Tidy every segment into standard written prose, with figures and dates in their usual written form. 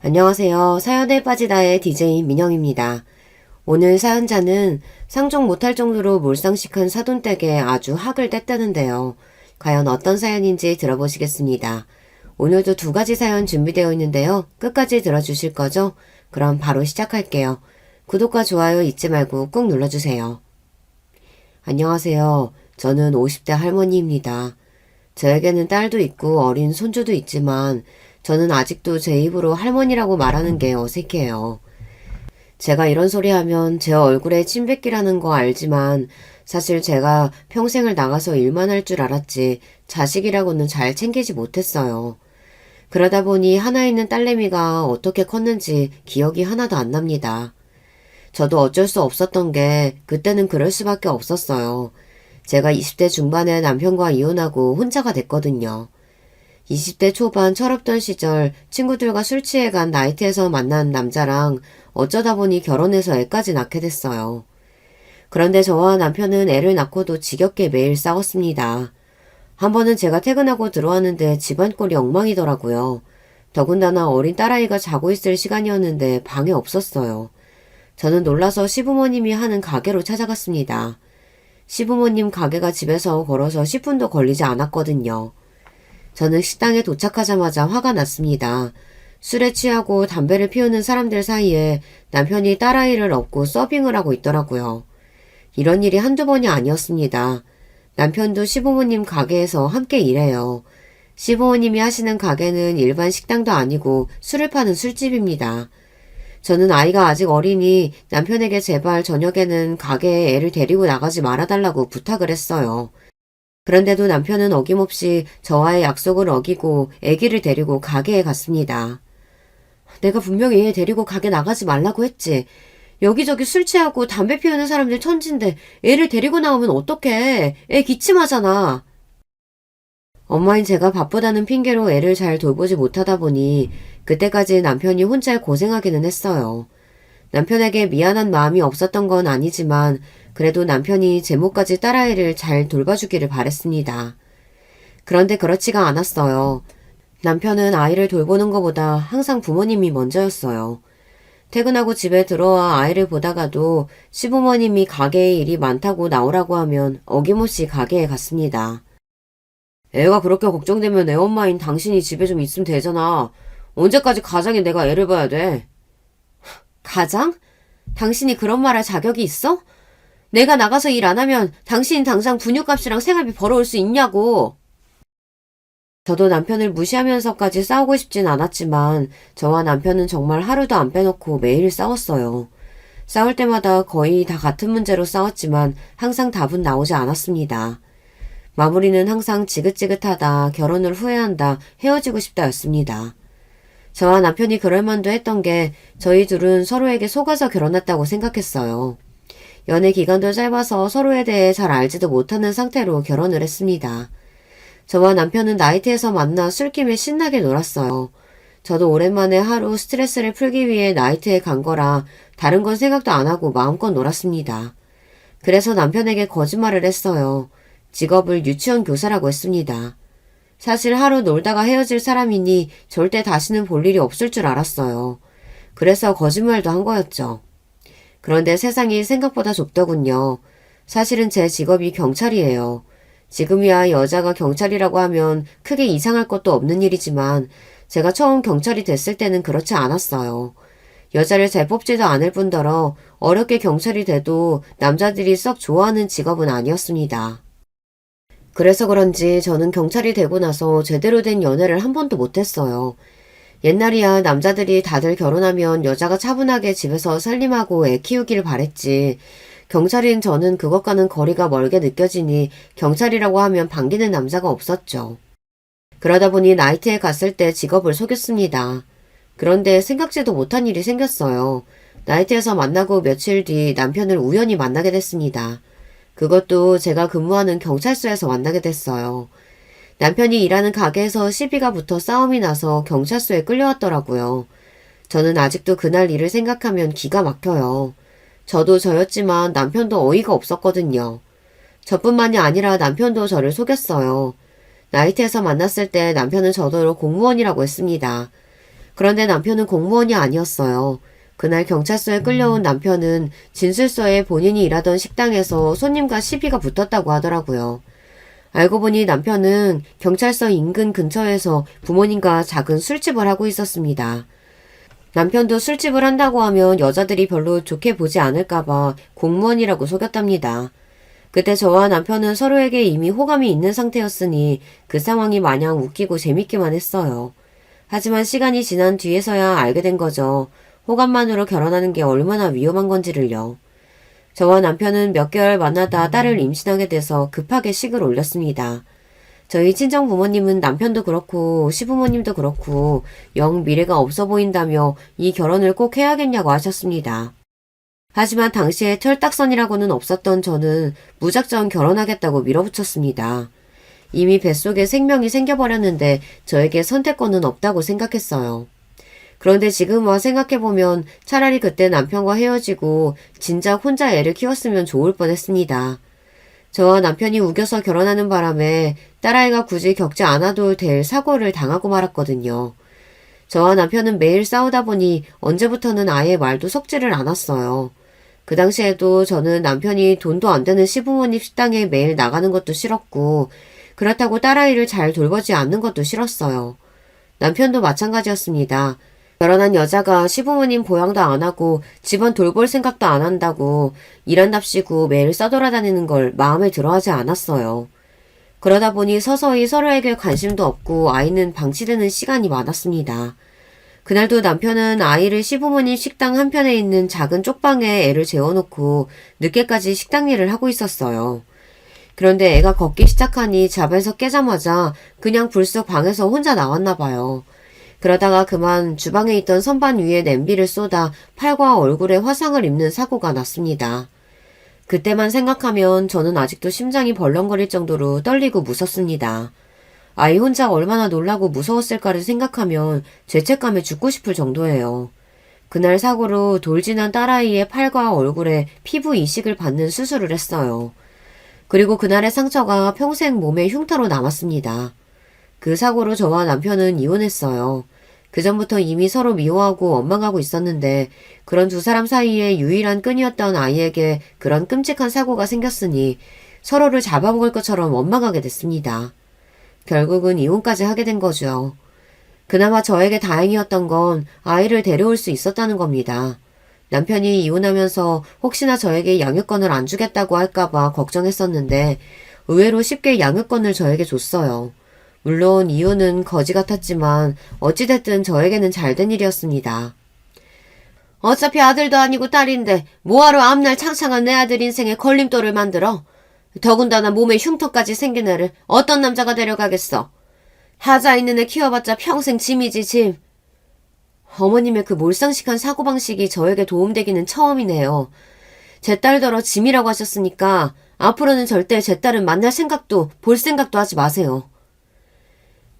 안녕하세요. 사연에 빠지다의 DJ 민영입니다. 오늘 사연자는 상종 못할 정도로 몰상식한 사돈댁에 아주 학을 뗐다는데요. 과연 어떤 사연인지 들어보시겠습니다. 오늘도 두 가지 사연 준비되어 있는데요. 끝까지 들어주실 거죠? 그럼 바로 시작할게요. 구독과 좋아요 잊지 말고 꾹 눌러주세요. 안녕하세요. 저는 50대 할머니입니다. 저에게는 딸도 있고 어린 손주도 있지만 저는 아직도 제 입으로 할머니라고 말하는 게 어색해요. 제가 이런 소리 하면 제 얼굴에 침 뱉기라는 거 알지만 사실 제가 평생을 나가서 일만 할 줄 알았지 자식이라고는 잘 챙기지 못했어요. 그러다 보니 하나 있는 딸내미가 어떻게 컸는지 기억이 하나도 안 납니다. 저도 어쩔 수 없었던 게 그때는 그럴 수밖에 없었어요. 제가 20대 중반에 남편과 이혼하고 혼자가 됐거든요. 20대 초반 철없던 시절 친구들과 술 취해 간 나이트에서 만난 남자랑 어쩌다 보니 결혼해서 애까지 낳게 됐어요. 그런데 저와 남편은 애를 낳고도 지겹게 매일 싸웠습니다. 한 번은 제가 퇴근하고 들어왔는데 집안 꼴이 엉망이더라고요. 더군다나 어린 딸아이가 자고 있을 시간이었는데 방에 없었어요. 저는 놀라서 시부모님이 하는 가게로 찾아갔습니다. 시부모님 가게가 집에서 걸어서 10분도 걸리지 않았거든요. 저는 식당에 도착하자마자 화가 났습니다. 술에 취하고 담배를 피우는 사람들 사이에 남편이 딸아이를 업고 서빙을 하고 있더라고요. 이런 일이 한두 번이 아니었습니다. 남편도 시부모님 가게에서 함께 일해요. 시부모님이 하시는 가게는 일반 식당도 아니고 술을 파는 술집입니다. 저는 아이가 아직 어리니 남편에게 제발 저녁에는 가게에 애를 데리고 나가지 말아달라고 부탁을 했어요. 그런데도 남편은 어김없이 저와의 약속을 어기고 아기를 데리고 가게에 갔습니다. 내가 분명히 애 데리고 가게 나가지 말라고 했지. 여기저기 술 취하고 담배 피우는 사람들 천진데 애를 데리고 나오면 어떡해. 애 기침하잖아. 엄마인 제가 바쁘다는 핑계로 애를 잘 돌보지 못하다 보니 그때까지 남편이 혼자 고생하기는 했어요. 남편에게 미안한 마음이 없었던 건 아니지만 그래도 남편이 제모까지 딸아이를 잘 돌봐주기를 바랬습니다. 그런데 그렇지가 않았어요. 남편은 아이를 돌보는 것보다 항상 부모님이 먼저였어요. 퇴근하고 집에 들어와 아이를 보다가도 시부모님이 가게에 일이 많다고 나오라고 하면 어김없이 가게에 갔습니다. 애가 그렇게 걱정되면 애엄마인 당신이 집에 좀 있으면 되잖아. 언제까지 가장에 내가 애를 봐야 돼? 가장? 당신이 그런 말 할 자격이 있어? 내가 나가서 일 안 하면 당신이 당장 분유값이랑 생활비 벌어올 수 있냐고. 저도 남편을 무시하면서까지 싸우고 싶진 않았지만 저와 남편은 정말 하루도 안 빼놓고 매일 싸웠어요. 싸울 때마다 거의 다 같은 문제로 싸웠지만 항상 답은 나오지 않았습니다. 마무리는 항상 지긋지긋하다, 결혼을 후회한다, 헤어지고 싶다였습니다. 저와 남편이 그럴 만도 했던 게 저희 둘은 서로에게 속아서 결혼했다고 생각했어요. 연애 기간도 짧아서 서로에 대해 잘 알지도 못하는 상태로 결혼을 했습니다. 저와 남편은 나이트에서 만나 술김에 신나게 놀았어요. 저도 오랜만에 하루 스트레스를 풀기 위해 나이트에 간 거라 다른 건 생각도 안 하고 마음껏 놀았습니다. 그래서 남편에게 거짓말을 했어요. 직업을 유치원 교사라고 했습니다. 사실 하루 놀다가 헤어질 사람이니 절대 다시는 볼 일이 없을 줄 알았어요. 그래서 거짓말도 한 거였죠. 그런데 세상이 생각보다 좁더군요. 사실은 제 직업이 경찰이에요. 지금이야 여자가 경찰이라고 하면 크게 이상할 것도 없는 일이지만 제가 처음 경찰이 됐을 때는 그렇지 않았어요. 여자를 잘 뽑지도 않을 뿐더러 어렵게 경찰이 돼도 남자들이 썩 좋아하는 직업은 아니었습니다. 그래서 그런지 저는 경찰이 되고 나서 제대로 된 연애를 한 번도 못했어요. 옛날이야 남자들이 다들 결혼하면 여자가 차분하게 집에서 살림하고 애 키우길 바랬지. 경찰인 저는 그것과는 거리가 멀게 느껴지니 경찰이라고 하면 반기는 남자가 없었죠. 그러다 보니 나이트에 갔을 때 직업을 속였습니다. 그런데 생각지도 못한 일이 생겼어요. 나이트에서 만나고 며칠 뒤 남편을 우연히 만나게 됐습니다. 그것도 제가 근무하는 경찰서에서 만나게 됐어요. 남편이 일하는 가게에서 시비가 붙어 싸움이 나서 경찰서에 끌려왔더라고요. 저는 아직도 그날 일을 생각하면 기가 막혀요. 저도 저였지만 남편도 어이가 없었거든요. 저뿐만이 아니라 남편도 저를 속였어요. 나이트에서 만났을 때 남편은 저더러 공무원이라고 했습니다. 그런데 남편은 공무원이 아니었어요. 그날 경찰서에 끌려온 남편은 진술서에 본인이 일하던 식당에서 손님과 시비가 붙었다고 하더라고요. 알고 보니 남편은 경찰서 인근 근처에서 부모님과 작은 술집을 하고 있었습니다. 남편도 술집을 한다고 하면 여자들이 별로 좋게 보지 않을까봐 공무원이라고 속였답니다. 그때 저와 남편은 서로에게 이미 호감이 있는 상태였으니 그 상황이 마냥 웃기고 재밌기만 했어요. 하지만 시간이 지난 뒤에서야 알게 된 거죠. 호감만으로 결혼하는 게 얼마나 위험한 건지를요. 저와 남편은 몇 개월 만나다 딸을 임신하게 돼서 급하게 식을 올렸습니다. 저희 친정 부모님은 남편도 그렇고 시부모님도 그렇고 영 미래가 없어 보인다며 이 결혼을 꼭 해야겠냐고 하셨습니다. 하지만 당시에 철딱선이라고는 없었던 저는 무작정 결혼하겠다고 밀어붙였습니다. 이미 뱃속에 생명이 생겨버렸는데 저에게 선택권은 없다고 생각했어요. 그런데 지금 와 생각해보면 차라리 그때 남편과 헤어지고 진작 혼자 애를 키웠으면 좋을 뻔했습니다. 저와 남편이 우겨서 결혼하는 바람에 딸아이가 굳이 겪지 않아도 될 사고를 당하고 말았거든요. 저와 남편은 매일 싸우다 보니 언제부터는 아예 말도 섞지를 않았어요. 그 당시에도 저는 남편이 돈도 안 되는 시부모님 식당에 매일 나가는 것도 싫었고 그렇다고 딸아이를 잘 돌보지 않는 것도 싫었어요. 남편도 마찬가지였습니다. 결혼한 여자가 시부모님 보양도 안 하고 집안 돌볼 생각도 안 한다고 일한답시고 매일 싸돌아다니는 걸 마음에 들어하지 않았어요. 그러다 보니 서서히 서로에게 관심도 없고 아이는 방치되는 시간이 많았습니다. 그날도 남편은 아이를 시부모님 식당 한편에 있는 작은 쪽방에 애를 재워놓고 늦게까지 식당 일을 하고 있었어요. 그런데 애가 걷기 시작하니 잠에서 깨자마자 그냥 불쑥 방에서 혼자 나왔나 봐요. 그러다가 그만 주방에 있던 선반 위에 냄비를 쏟아 팔과 얼굴에 화상을 입는 사고가 났습니다. 그때만 생각하면 저는 아직도 심장이 벌렁거릴 정도로 떨리고 무섭습니다. 아이 혼자 얼마나 놀라고 무서웠을까를 생각하면 죄책감에 죽고 싶을 정도예요. 그날 사고로 돌진한 딸아이의 팔과 얼굴에 피부 이식을 받는 수술을 했어요. 그리고 그날의 상처가 평생 몸에 흉터로 남았습니다. 그 사고로 저와 남편은 이혼했어요. 그전부터 이미 서로 미워하고 원망하고 있었는데 그런 두 사람 사이에 유일한 끈이었던 아이에게 그런 끔찍한 사고가 생겼으니 서로를 잡아먹을 것처럼 원망하게 됐습니다. 결국은 이혼까지 하게 된 거죠. 그나마 저에게 다행이었던 건 아이를 데려올 수 있었다는 겁니다. 남편이 이혼하면서 혹시나 저에게 양육권을 안 주겠다고 할까봐 걱정했었는데 의외로 쉽게 양육권을 저에게 줬어요. 물론 이유는 거지 같았지만 어찌됐든 저에게는 잘된 일이었습니다. 어차피 아들도 아니고 딸인데 뭐하러 앞날 창창한 내 아들 인생에 걸림돌을 만들어? 더군다나 몸에 흉터까지 생긴 애를 어떤 남자가 데려가겠어? 하자 있는 애 키워봤자 평생 짐이지 짐. 어머님의 그 몰상식한 사고방식이 저에게 도움되기는 처음이네요. 제 딸더러 짐이라고 하셨으니까 앞으로는 절대 제 딸은 만날 생각도 볼 생각도 하지 마세요.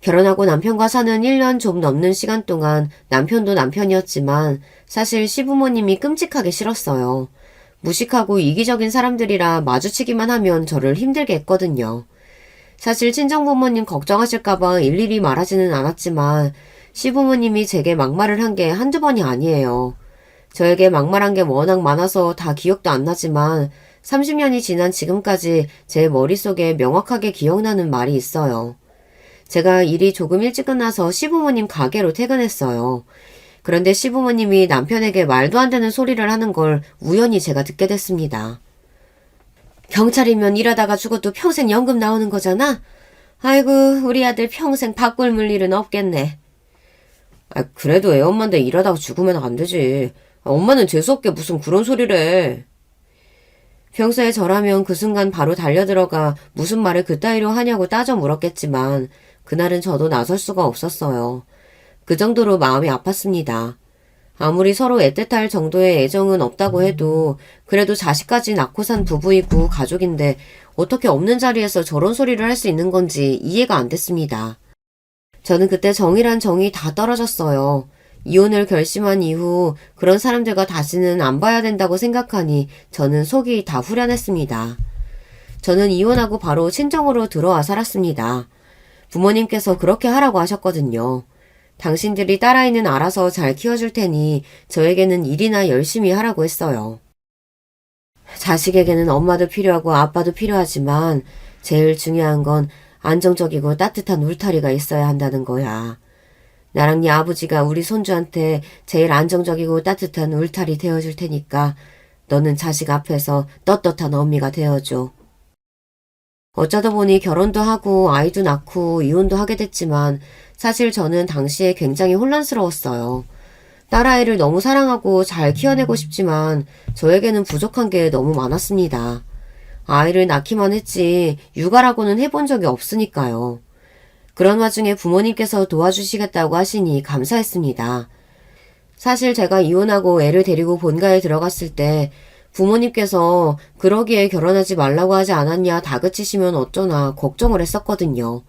결혼하고 남편과 사는 1년 좀 넘는 시간 동안 남편도 남편이었지만 사실 시부모님이 끔찍하게 싫었어요. 무식하고 이기적인 사람들이라 마주치기만 하면 저를 힘들게 했거든요. 사실 친정부모님 걱정하실까봐 일일이 말하지는 않았지만 시부모님이 제게 막말을 한 게 한두 번이 아니에요. 저에게 막말한 게 워낙 많아서 다 기억도 안 나지만 30년이 지난 지금까지 제 머릿속에 명확하게 기억나는 말이 있어요. 제가 일이 조금 일찍 끝나서 시부모님 가게로 퇴근했어요. 그런데 시부모님이 남편에게 말도 안 되는 소리를 하는 걸 우연히 제가 듣게 됐습니다. 경찰이면 일하다가 죽어도 평생 연금 나오는 거잖아? 아이고 우리 아들 평생 밥 굶을 일은 없겠네. 그래도 애 엄마인데 일하다가 죽으면 안 되지. 엄마는 재수없게 무슨 그런 소리를 해. 평소에 저라면 그 순간 바로 달려들어가 무슨 말을 그따위로 하냐고 따져 물었겠지만 그날은 저도 나설 수가 없었어요. 그 정도로 마음이 아팠습니다. 아무리 서로 애틋할 정도의 애정은 없다고 해도 그래도 자식까지 낳고 산 부부이고 가족인데 어떻게 없는 자리에서 저런 소리를 할 수 있는 건지 이해가 안 됐습니다. 저는 그때 정이란 정이 다 떨어졌어요. 이혼을 결심한 이후 그런 사람들과 다시는 안 봐야 된다고 생각하니 저는 속이 다 후련했습니다. 저는 이혼하고 바로 친정으로 들어와 살았습니다. 부모님께서 그렇게 하라고 하셨거든요. 당신들이 딸아이는 알아서 잘 키워줄 테니 저에게는 일이나 열심히 하라고 했어요. 자식에게는 엄마도 필요하고 아빠도 필요하지만 제일 중요한 건 안정적이고 따뜻한 울타리가 있어야 한다는 거야. 나랑 네 아버지가 우리 손주한테 제일 안정적이고 따뜻한 울타리 되어줄 테니까 너는 자식 앞에서 떳떳한 어미가 되어줘. 어쩌다 보니 결혼도 하고 아이도 낳고 이혼도 하게 됐지만 사실 저는 당시에 굉장히 혼란스러웠어요. 딸아이를 너무 사랑하고 잘 키워내고 싶지만 저에게는 부족한 게 너무 많았습니다. 아이를 낳기만 했지 육아라고는 해본 적이 없으니까요. 그런 와중에 부모님께서 도와주시겠다고 하시니 감사했습니다. 사실 제가 이혼하고 애를 데리고 본가에 들어갔을 때 부모님께서 그러기에 결혼하지 말라고 하지 않았냐 다그치시면 어쩌나 걱정을 했었거든요.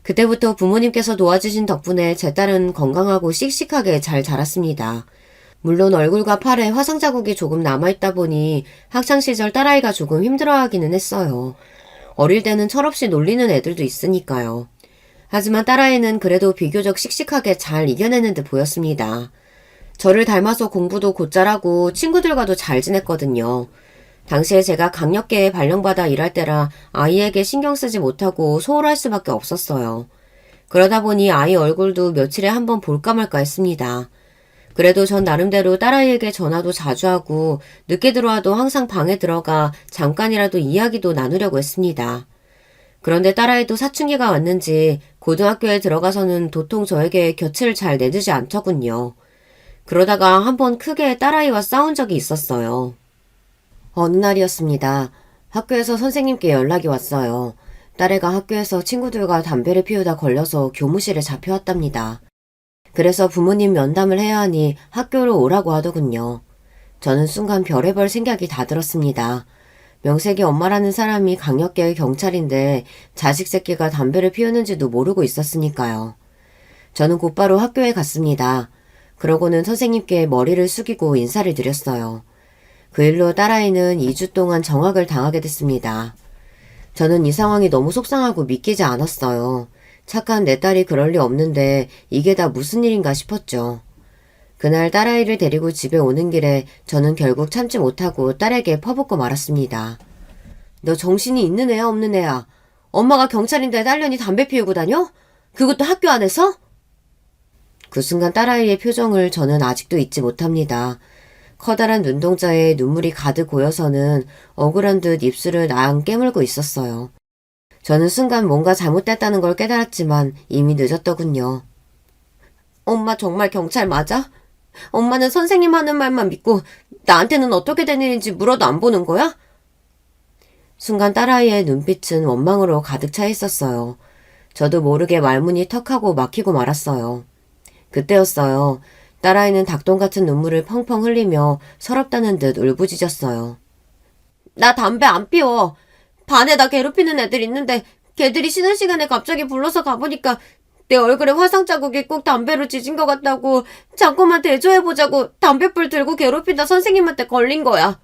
그때부터 부모님께서 도와주신 덕분에 제 딸은 건강하고 씩씩하게 잘 자랐습니다. 물론 얼굴과 팔에 화상 자국이 조금 남아있다 보니 학창시절 딸아이가 조금 힘들어하기는 했어요. 어릴 때는 철없이 놀리는 애들도 있으니까요. 하지만 딸아이는 그래도 비교적 씩씩하게 잘 이겨내는 듯 보였습니다. 저를 닮아서 공부도 곧잘하고 친구들과도 잘 지냈거든요. 당시에 제가 강력계에 발령받아 일할 때라 아이에게 신경 쓰지 못하고 소홀할 수밖에 없었어요. 그러다 보니 아이 얼굴도 며칠에 한 번 볼까 말까 했습니다. 그래도 전 나름대로 딸아이에게 전화도 자주 하고 늦게 들어와도 항상 방에 들어가 잠깐이라도 이야기도 나누려고 했습니다. 그런데 딸아이도 사춘기가 왔는지 고등학교에 들어가서는 도통 저에게 곁을 잘 내두지 않더군요. 그러다가 한번 크게 딸아이와 싸운 적이 있었어요. 어느 날이었습니다. 학교에서 선생님께 연락이 왔어요. 딸애가 학교에서 친구들과 담배를 피우다 걸려서 교무실에 잡혀왔답니다. 그래서 부모님 면담을 해야 하니 학교로 오라고 하더군요. 저는 순간 별의별 생각이 다 들었습니다. 명색이 엄마라는 사람이 강력계의 경찰인데 자식 새끼가 담배를 피우는지도 모르고 있었으니까요. 저는 곧바로 학교에 갔습니다. 그러고는 선생님께 머리를 숙이고 인사를 드렸어요. 그 일로 딸아이는 2주 동안 정학을 당하게 됐습니다. 저는 이 상황이 너무 속상하고 믿기지 않았어요. 착한 내 딸이 그럴 리 없는데 이게 다 무슨 일인가 싶었죠. 그날 딸아이를 데리고 집에 오는 길에 저는 결국 참지 못하고 딸에게 퍼붓고 말았습니다. 너 정신이 있는 애야 없는 애야? 엄마가 경찰인데 딸년이 담배 피우고 다녀? 그것도 학교 안에서? 그 순간 딸아이의 표정을 저는 아직도 잊지 못합니다. 커다란 눈동자에 눈물이 가득 고여서는 억울한 듯 입술을 나양 깨물고 있었어요. 저는 순간 뭔가 잘못됐다는 걸 깨달았지만 이미 늦었더군요. 엄마 정말 경찰 맞아? 엄마는 선생님 하는 말만 믿고 나한테는 어떻게 된 일인지 물어도 안 보는 거야? 순간 딸아이의 눈빛은 원망으로 가득 차 있었어요. 저도 모르게 말문이 턱하고 막히고 말았어요. 그때였어요. 딸아이는 닭똥 같은 눈물을 펑펑 흘리며 서럽다는 듯 울부짖었어요. 나 담배 안 피워. 반에 나 괴롭히는 애들 있는데 걔들이 쉬는 시간에 갑자기 불러서 가보니까 내 얼굴에 화상 자국이 꼭 담배로 지진 것 같다고 자꾸만 대조해보자고 담뱃불 들고 괴롭힌다 선생님한테 걸린 거야.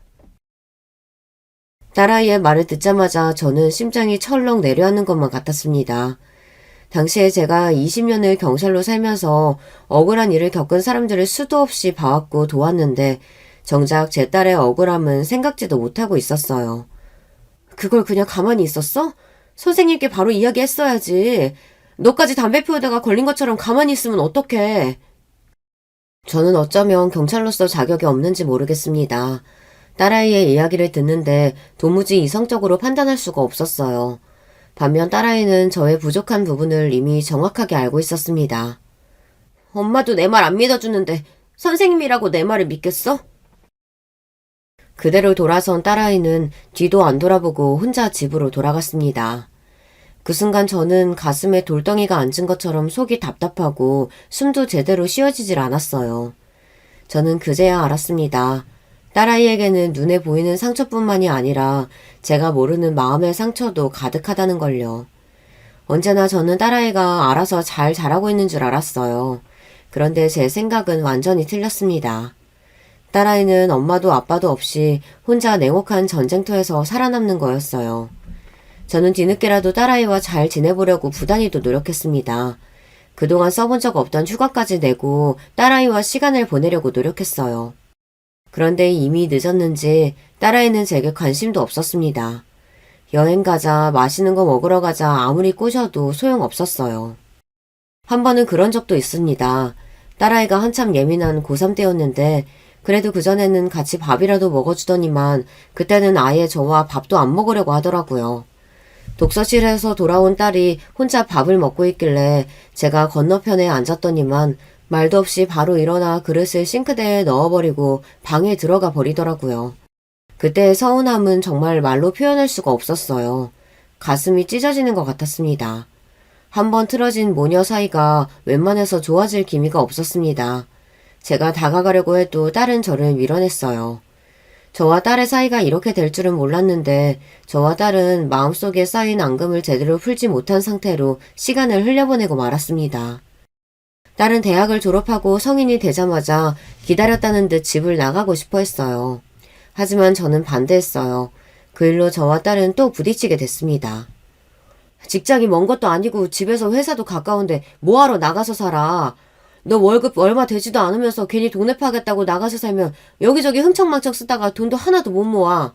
딸아이의 말을 듣자마자 저는 심장이 철렁 내려앉는 것만 같았습니다. 당시에 제가 20년을 경찰로 살면서 억울한 일을 겪은 사람들을 수도 없이 봐왔고 도왔는데 정작 제 딸의 억울함은 생각지도 못하고 있었어요. 그걸 그냥 가만히 있었어? 선생님께 바로 이야기했어야지. 너까지 담배 피우다가 걸린 것처럼 가만히 있으면 어떡해. 저는 어쩌면 경찰로서 자격이 없는지 모르겠습니다. 딸아이의 이야기를 듣는데 도무지 이성적으로 판단할 수가 없었어요. 반면 딸아이는 저의 부족한 부분을 이미 정확하게 알고 있었습니다. 엄마도 내 말 안 믿어주는데 선생님이라고 내 말을 믿겠어? 그대로 돌아선 딸아이는 뒤도 안 돌아보고 혼자 집으로 돌아갔습니다. 그 순간 저는 가슴에 돌덩이가 앉은 것처럼 속이 답답하고 숨도 제대로 쉬어지질 않았어요. 저는 그제야 알았습니다. 딸아이에게는 눈에 보이는 상처뿐만이 아니라 제가 모르는 마음의 상처도 가득하다는 걸요. 언제나 저는 딸아이가 알아서 잘 자라고 있는 줄 알았어요. 그런데 제 생각은 완전히 틀렸습니다. 딸아이는 엄마도 아빠도 없이 혼자 냉혹한 전쟁터에서 살아남는 거였어요. 저는 뒤늦게라도 딸아이와 잘 지내보려고 부단히도 노력했습니다. 그동안 써본 적 없던 휴가까지 내고 딸아이와 시간을 보내려고 노력했어요. 그런데 이미 늦었는지 딸아이는 제게 관심도 없었습니다. 여행 가자, 맛있는 거 먹으러 가자 아무리 꼬셔도 소용없었어요. 한 번은 그런 적도 있습니다. 딸아이가 한참 예민한 고3 때였는데 그래도 그전에는 같이 밥이라도 먹어주더니만 그때는 아예 저와 밥도 안 먹으려고 하더라고요. 독서실에서 돌아온 딸이 혼자 밥을 먹고 있길래 제가 건너편에 앉았더니만 말도 없이 바로 일어나 그릇을 싱크대에 넣어버리고 방에 들어가 버리더라고요. 그때의 서운함은 정말 말로 표현할 수가 없었어요. 가슴이 찢어지는 것 같았습니다. 한번 틀어진 모녀 사이가 웬만해서 좋아질 기미가 없었습니다. 제가 다가가려고 해도 딸은 저를 밀어냈어요. 저와 딸의 사이가 이렇게 될 줄은 몰랐는데 저와 딸은 마음속에 쌓인 앙금을 제대로 풀지 못한 상태로 시간을 흘려보내고 말았습니다. 딸은 대학을 졸업하고 성인이 되자마자 기다렸다는 듯 집을 나가고 싶어 했어요. 하지만 저는 반대했어요. 그 일로 저와 딸은 또 부딪히게 됐습니다. 직장이 먼 것도 아니고 집에서 회사도 가까운데 뭐하러 나가서 살아. 너 월급 얼마 되지도 않으면서 괜히 동네 파겠다고 나가서 살면 여기저기 흥청망청 쓰다가 돈도 하나도 못 모아.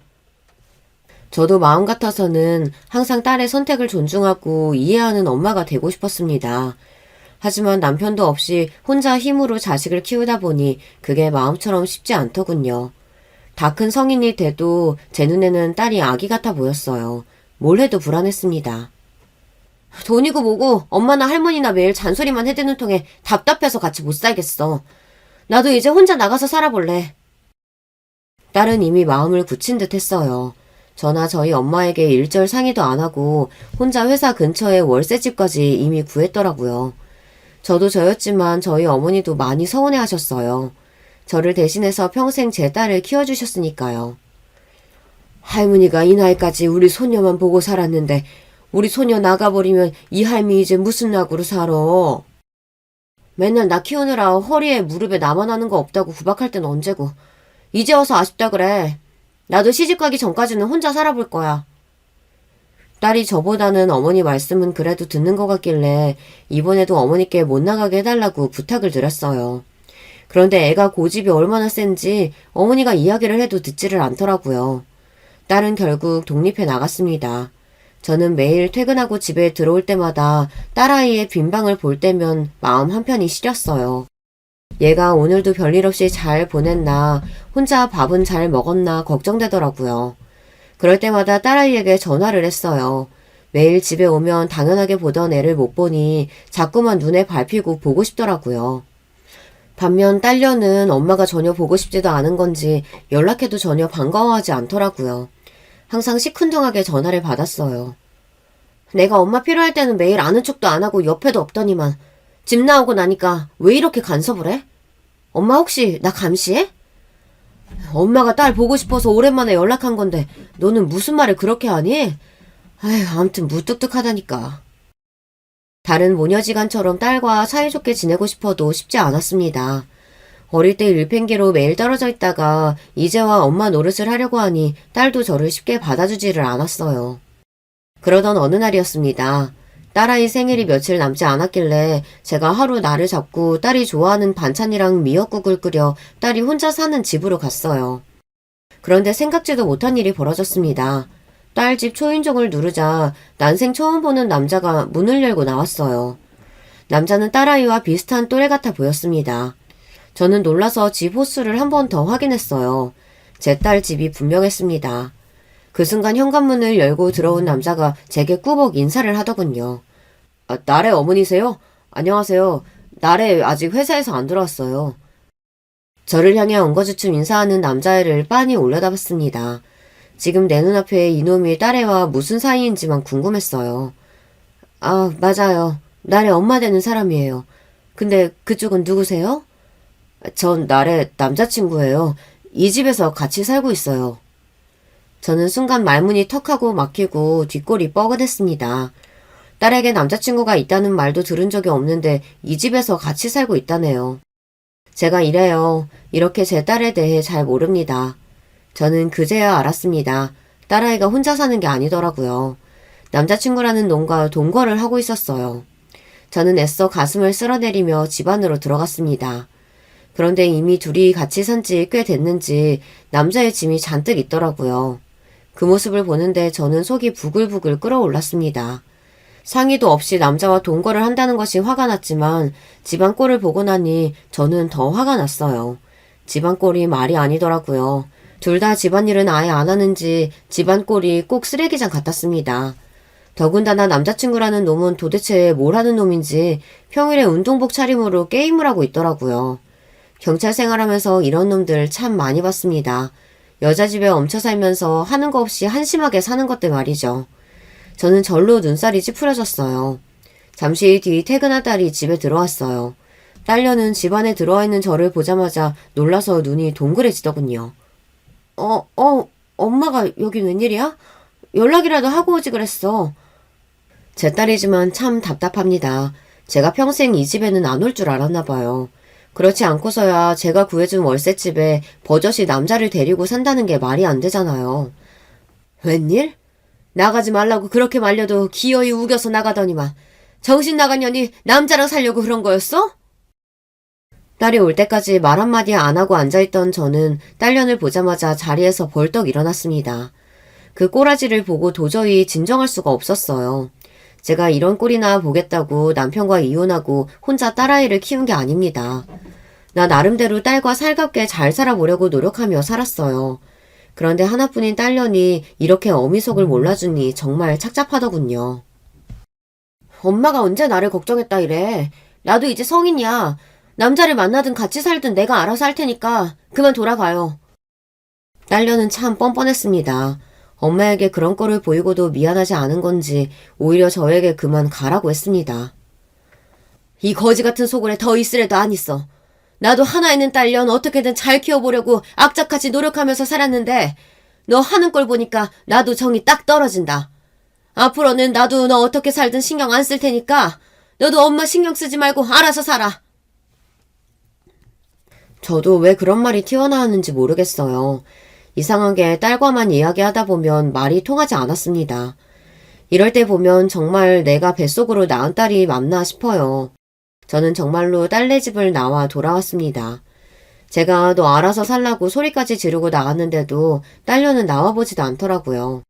저도 마음 같아서는 항상 딸의 선택을 존중하고 이해하는 엄마가 되고 싶었습니다. 하지만 남편도 없이 혼자 힘으로 자식을 키우다 보니 그게 마음처럼 쉽지 않더군요. 다 큰 성인이 돼도 제 눈에는 딸이 아기 같아 보였어요. 뭘 해도 불안했습니다. 돈이고 뭐고 엄마나 할머니나 매일 잔소리만 해대는 통에 답답해서 같이 못 살겠어. 나도 이제 혼자 나가서 살아볼래. 딸은 이미 마음을 굳힌 듯 했어요. 저나 저희 엄마에게 일절 상의도 안 하고 혼자 회사 근처에 월세집까지 이미 구했더라고요. 저도 저였지만 저희 어머니도 많이 서운해 하셨어요. 저를 대신해서 평생 제 딸을 키워주셨으니까요. 할머니가 이 나이까지 우리 손녀만 보고 살았는데 우리 소녀 나가버리면 이 할미 이제 무슨 낙으로 살아. 맨날 나 키우느라 허리에 무릎에 나만 하는 거 없다고 구박할 땐 언제고. 이제 와서 아쉽다 그래. 나도 시집가기 전까지는 혼자 살아볼 거야. 딸이 저보다는 어머니 말씀은 그래도 듣는 것 같길래 이번에도 어머니께 못 나가게 해달라고 부탁을 드렸어요. 그런데 애가 고집이 얼마나 센지 어머니가 이야기를 해도 듣지를 않더라고요. 딸은 결국 독립해 나갔습니다. 저는 매일 퇴근하고 집에 들어올 때마다 딸아이의 빈방을 볼 때면 마음 한편이 시렸어요. 얘가 오늘도 별일 없이 잘 보냈나, 혼자 밥은 잘 먹었나 걱정되더라고요. 그럴 때마다 딸아이에게 전화를 했어요. 매일 집에 오면 당연하게 보던 애를 못 보니 자꾸만 눈에 밟히고 보고 싶더라고요. 반면 딸녀는 엄마가 전혀 보고 싶지도 않은 건지 연락해도 전혀 반가워하지 않더라고요. 항상 시큰둥하게 전화를 받았어요. 내가 엄마 필요할 때는 매일 아는 척도 안 하고 옆에도 없더니만 집 나오고 나니까 왜 이렇게 간섭을 해? 엄마 혹시 나 감시해? 엄마가 딸 보고 싶어서 오랜만에 연락한 건데 너는 무슨 말을 그렇게 하니? 아휴, 아무튼 무뚝뚝하다니까. 다른 모녀지간처럼 딸과 사이좋게 지내고 싶어도 쉽지 않았습니다. 어릴 때 일팽개로 매일 떨어져 있다가 이제와 엄마 노릇을 하려고 하니 딸도 저를 쉽게 받아주지를 않았어요. 그러던 어느 날이었습니다. 딸아이 생일이 며칠 남지 않았길래 제가 하루 날을 잡고 딸이 좋아하는 반찬이랑 미역국을 끓여 딸이 혼자 사는 집으로 갔어요. 그런데 생각지도 못한 일이 벌어졌습니다. 딸 집 초인종을 누르자 난생 처음 보는 남자가 문을 열고 나왔어요. 남자는 딸아이와 비슷한 또래 같아 보였습니다. 저는 놀라서 집 호수를 한 번 더 확인했어요. 제 딸 집이 분명했습니다. 그 순간 현관문을 열고 들어온 남자가 제게 꾸벅 인사를 하더군요. 나래 어머니세요? 안녕하세요. 나래 아직 회사에서 안 들어왔어요. 저를 향해 엉거주춤 인사하는 남자애를 빤히 올려다봤습니다. 지금 내 눈앞에 이놈이 딸애와 무슨 사이인지만 궁금했어요. 아, 맞아요. 나래 엄마 되는 사람이에요. 근데 그쪽은 누구세요? 전 나래 남자친구예요. 이 집에서 같이 살고 있어요. 저는 순간 말문이 턱하고 막히고 뒷골이 뻐근했습니다. 딸에게 남자친구가 있다는 말도 들은 적이 없는데 이 집에서 같이 살고 있다네요. 제가 이래요. 이렇게 제 딸에 대해 잘 모릅니다. 저는 그제야 알았습니다. 딸아이가 혼자 사는 게 아니더라고요. 남자친구라는 놈과 동거를 하고 있었어요. 저는 애써 가슴을 쓸어내리며 집 안으로 들어갔습니다. 그런데 이미 둘이 같이 산 지 꽤 됐는지 남자의 짐이 잔뜩 있더라고요. 그 모습을 보는데 저는 속이 부글부글 끓어올랐습니다. 상의도 없이 남자와 동거를 한다는 것이 화가 났지만 집안 꼴을 보고 나니 저는 더 화가 났어요. 집안 꼴이 말이 아니더라고요. 둘 다 집안일은 아예 안 하는지 집안 꼴이 꼭 쓰레기장 같았습니다. 더군다나 남자친구라는 놈은 도대체 뭘 하는 놈인지 평일에 운동복 차림으로 게임을 하고 있더라고요. 경찰 생활하면서 이런 놈들 참 많이 봤습니다. 여자 집에 얹혀 살면서 하는 거 없이 한심하게 사는 것들 말이죠. 저는 절로 눈살이 찌푸려졌어요. 잠시 뒤 퇴근한 딸이 집에 들어왔어요. 딸녀는 집 안에 들어와 있는 저를 보자마자 놀라서 눈이 동그래지더군요. 엄마가 여기 웬일이야? 연락이라도 하고 오지 그랬어. 제 딸이지만 참 답답합니다. 제가 평생 이 집에는 안 올 줄 알았나 봐요. 그렇지 않고서야 제가 구해준 월세집에 버젓이 남자를 데리고 산다는 게 말이 안 되잖아요. 웬일? 나가지 말라고 그렇게 말려도 기어이 우겨서 나가더니만 정신 나간 년이 남자랑 살려고 그런 거였어? 딸이 올 때까지 말 한마디 안 하고 앉아있던 저는 딸년을 보자마자 자리에서 벌떡 일어났습니다. 그 꼬라지를 보고 도저히 진정할 수가 없었어요. 제가 이런 꼴이나 보겠다고 남편과 이혼하고 혼자 딸아이를 키운 게 아닙니다. 나 나름대로 딸과 살갑게 잘 살아보려고 노력하며 살았어요. 그런데 하나뿐인 딸년이 이렇게 어미속을 몰라주니 정말 착잡하더군요. 엄마가 언제 나를 걱정했다 이래. 나도 이제 성인이야. 남자를 만나든 같이 살든 내가 알아서 할 테니까 그만 돌아가요. 딸년은 참 뻔뻔했습니다. 엄마에게 그런 꼴을 보이고도 미안하지 않은 건지 오히려 저에게 그만 가라고 했습니다. 이 거지 같은 소굴에 더 있으래도 안 있어. 나도 하나 있는 딸년 어떻게든 잘 키워보려고 악착같이 노력하면서 살았는데 너 하는 걸 보니까 나도 정이 딱 떨어진다. 앞으로는 나도 너 어떻게 살든 신경 안 쓸 테니까 너도 엄마 신경 쓰지 말고 알아서 살아. 저도 왜 그런 말이 튀어나왔는지 모르겠어요. 이상하게 딸과만 이야기하다 보면 말이 통하지 않았습니다. 이럴 때 보면 정말 내가 뱃속으로 낳은 딸이 맞나 싶어요. 저는 정말로 딸네 집을 나와 돌아왔습니다. 제가 너 알아서 살라고 소리까지 지르고 나갔는데도 딸녀는 나와보지도 않더라고요.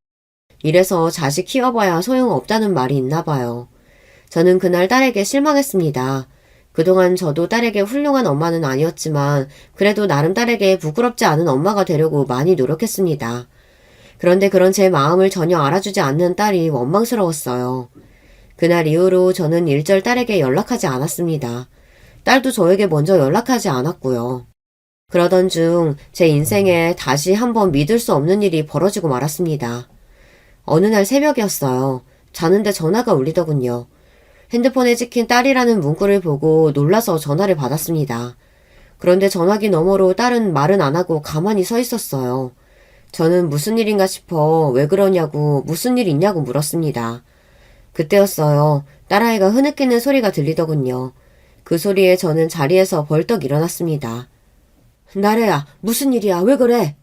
이래서 자식 키워봐야 소용없다는 말이 있나 봐요. 저는 그날 딸에게 실망했습니다. 그동안 저도 딸에게 훌륭한 엄마는 아니었지만 그래도 나름 딸에게 부끄럽지 않은 엄마가 되려고 많이 노력했습니다. 그런데 그런 제 마음을 전혀 알아주지 않는 딸이 원망스러웠어요. 그날 이후로 저는 일절 딸에게 연락하지 않았습니다. 딸도 저에게 먼저 연락하지 않았고요. 그러던 중 제 인생에 다시 한번 믿을 수 없는 일이 벌어지고 말았습니다. 어느 날 새벽이었어요. 자는데 전화가 울리더군요. 핸드폰에 찍힌 딸이라는 문구를 보고 놀라서 전화를 받았습니다. 그런데 전화기 너머로 딸은 말은 안 하고 가만히 서 있었어요. 저는 무슨 일인가 싶어 왜 그러냐고 무슨 일 있냐고 물었습니다. 그때였어요. 딸아이가 흐느끼는 소리가 들리더군요. 그 소리에 저는 자리에서 벌떡 일어났습니다. 나래야, 무슨 일이야? 왜 그래?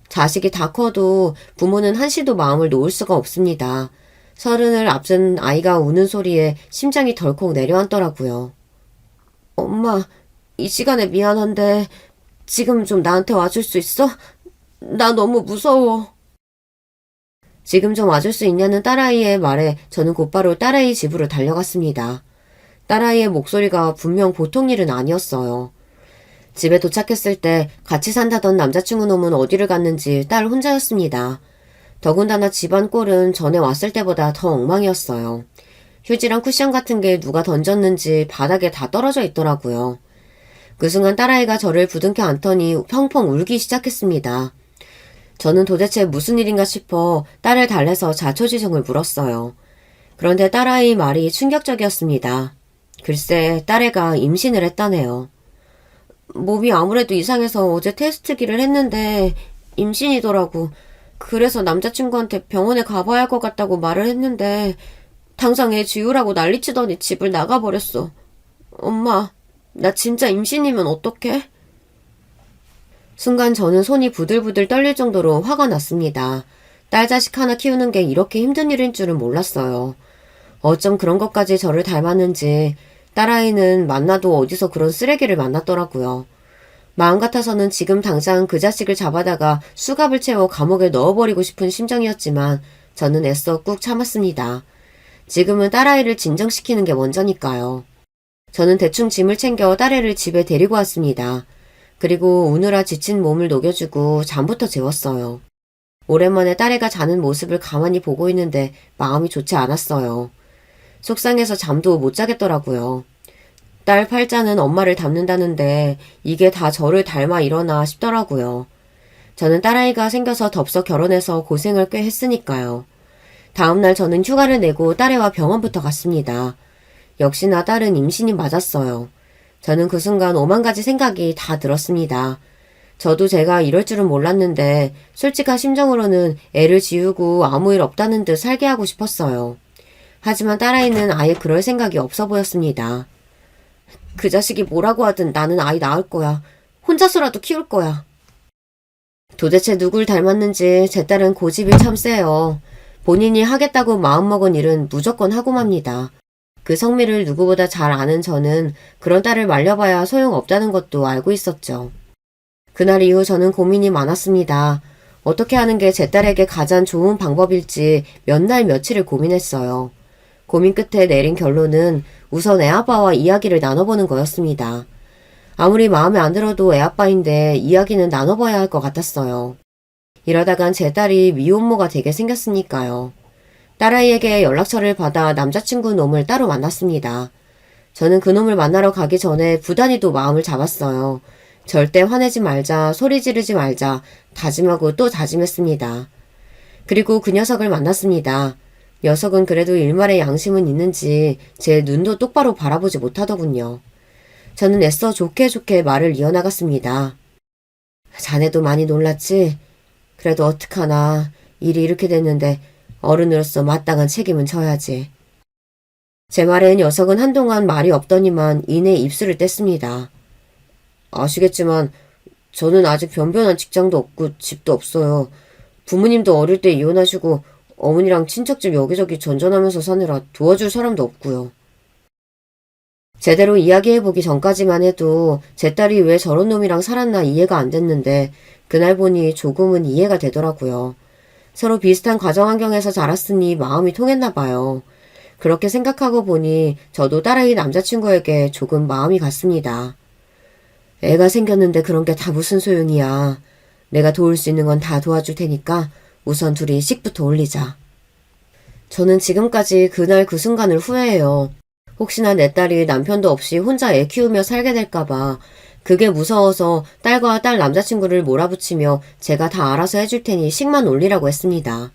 자식이 다 커도 부모는 한시도 마음을 놓을 수가 없습니다. 30을 앞둔 아이가 우는 소리에 심장이 덜컥 내려앉더라고요. 엄마, 이 시간에 미안한데 지금 좀 나한테 와줄 수 있어? 나 너무 무서워. 지금 좀 와줄 수 있냐는 딸아이의 말에 저는 곧바로 딸아이 집으로 달려갔습니다. 딸아이의 목소리가 분명 보통 일은 아니었어요. 집에 도착했을 때 같이 산다던 남자친구 놈은 어디를 갔는지 딸 혼자였습니다. 더군다나 집안 꼴은 전에 왔을 때보다 더 엉망이었어요. 휴지랑 쿠션 같은 게 누가 던졌는지 바닥에 다 떨어져 있더라고요. 그 순간 딸아이가 저를 부둥켜 안더니 펑펑 울기 시작했습니다. 저는 도대체 무슨 일인가 싶어 딸을 달래서 자초지종을 물었어요. 그런데 딸아이 말이 충격적이었습니다. 글쎄 딸애가 임신을 했다네요. 몸이 아무래도 이상해서 어제 테스트기를 했는데 임신이더라고. 그래서 남자친구한테 병원에 가봐야 할 것 같다고 말을 했는데 당장 애 지우라고 난리치더니 집을 나가버렸어. 엄마, 나 진짜 임신이면 어떡해? 순간 저는 손이 부들부들 떨릴 정도로 화가 났습니다. 딸 자식 하나 키우는 게 이렇게 힘든 일인 줄은 몰랐어요. 어쩜 그런 것까지 저를 닮았는지 딸아이는 만나도 어디서 그런 쓰레기를 만났더라고요. 마음 같아서는 지금 당장 그 자식을 잡아다가 수갑을 채워 감옥에 넣어버리고 싶은 심정이었지만 저는 애써 꾹 참았습니다. 지금은 딸아이를 진정시키는 게 먼저니까요. 저는 대충 짐을 챙겨 딸애를 집에 데리고 왔습니다. 그리고 우느라 지친 몸을 녹여주고 잠부터 재웠어요. 오랜만에 딸애가 자는 모습을 가만히 보고 있는데 마음이 좋지 않았어요. 속상해서 잠도 못 자겠더라고요. 딸 팔자는 엄마를 닮는다는데 이게 다 저를 닮아 일어나 싶더라고요. 저는 딸아이가 생겨서 덥석 결혼해서 고생을 꽤 했으니까요. 다음날 저는 휴가를 내고 딸애와 병원부터 갔습니다. 역시나 딸은 임신이 맞았어요. 저는 그 순간 오만 가지 생각이 다 들었습니다. 저도 제가 이럴 줄은 몰랐는데 솔직한 심정으로는 애를 지우고 아무 일 없다는 듯 살게 하고 싶었어요. 하지만 딸아이는 아예 그럴 생각이 없어 보였습니다. 그 자식이 뭐라고 하든 나는 아이 낳을 거야. 혼자서라도 키울 거야. 도대체 누굴 닮았는지 제 딸은 고집이 참 세요. 본인이 하겠다고 마음먹은 일은 무조건 하고 맙니다. 그 성미를 누구보다 잘 아는 저는 그런 딸을 말려봐야 소용없다는 것도 알고 있었죠. 그날 이후 저는 고민이 많았습니다. 어떻게 하는 게 제 딸에게 가장 좋은 방법일지 몇 날 며칠을 고민했어요. 고민 끝에 내린 결론은 우선 애아빠와 이야기를 나눠보는 거였습니다. 아무리 마음에 안 들어도 애아빠인데 이야기는 나눠봐야 할 것 같았어요. 이러다간 제 딸이 미혼모가 되게 생겼으니까요. 딸아이에게 연락처를 받아 남자친구 놈을 따로 만났습니다. 저는 그 놈을 만나러 가기 전에 부단히도 마음을 잡았어요. 절대 화내지 말자, 소리 지르지 말자, 다짐하고 또 다짐했습니다. 그리고 그 녀석을 만났습니다. 녀석은 그래도 일말의 양심은 있는지 제 눈도 똑바로 바라보지 못하더군요. 저는 애써 좋게 좋게 말을 이어나갔습니다. 자네도 많이 놀랐지? 그래도 어떡하나. 일이 이렇게 됐는데 어른으로서 마땅한 책임은 져야지. 제 말에 녀석은 한동안 말이 없더니만 이내 입술을 뗐습니다. 아시겠지만 저는 아직 변변한 직장도 없고 집도 없어요. 부모님도 어릴 때 이혼하시고 어머니랑 친척집 여기저기 전전하면서 사느라 도와줄 사람도 없고요. 제대로 이야기해보기 전까지만 해도 제 딸이 왜 저런 놈이랑 살았나 이해가 안 됐는데 그날 보니 조금은 이해가 되더라고요. 서로 비슷한 가정 환경에서 자랐으니 마음이 통했나 봐요. 그렇게 생각하고 보니 저도 딸아이 남자친구에게 조금 마음이 갔습니다. 애가 생겼는데 그런 게 다 무슨 소용이야. 내가 도울 수 있는 건 다 도와줄 테니까 우선 둘이 식부터 올리자. 저는 지금까지 그날 그 순간을 후회해요. 혹시나 내 딸이 남편도 없이 혼자 애 키우며 살게 될까봐 그게 무서워서 딸과 딸 남자친구를 몰아붙이며 제가 다 알아서 해줄 테니 식만 올리라고 했습니다.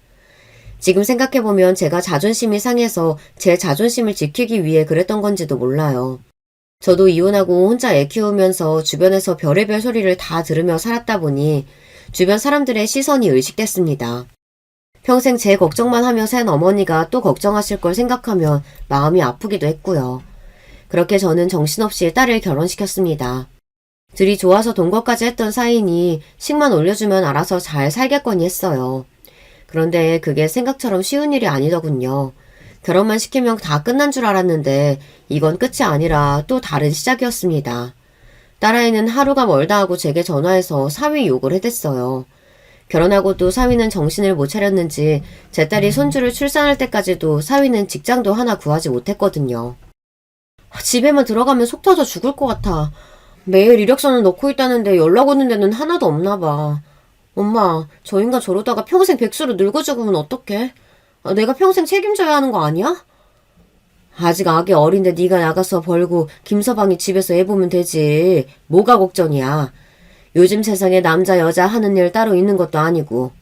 지금 생각해보면 제가 자존심이 상해서 제 자존심을 지키기 위해 그랬던 건지도 몰라요. 저도 이혼하고 혼자 애 키우면서 주변에서 별의별 소리를 다 들으며 살았다 보니 주변 사람들의 시선이 의식됐습니다. 평생 제 걱정만 하며 산 어머니가 또 걱정하실 걸 생각하면 마음이 아프기도 했고요. 그렇게 저는 정신없이 딸을 결혼시켰습니다. 둘이 좋아서 돈 것까지 했던 사이니 식만 올려주면 알아서 잘 살겠거니 했어요. 그런데 그게 생각처럼 쉬운 일이 아니더군요. 결혼만 시키면 다 끝난 줄 알았는데 이건 끝이 아니라 또 다른 시작이었습니다. 딸아이는 하루가 멀다 하고 제게 전화해서 사위 욕을 해댔어요. 결혼하고도 사위는 정신을 못 차렸는지 제 딸이 손주를 출산할 때까지도 사위는 직장도 하나 구하지 못했거든요. 집에만 들어가면 속 터져 죽을 것 같아. 매일 이력서는 넣고 있다는데 연락 오는 데는 하나도 없나 봐. 엄마, 저 인간 저러다가 평생 백수로 늙어 죽으면 어떡해? 내가 평생 책임져야 하는 거 아니야? 아직 아기 어린데 네가 나가서 벌고 김서방이 집에서 애 보면 되지. 뭐가 걱정이야. 요즘 세상에 남자 여자 하는 일 따로 있는 것도 아니고.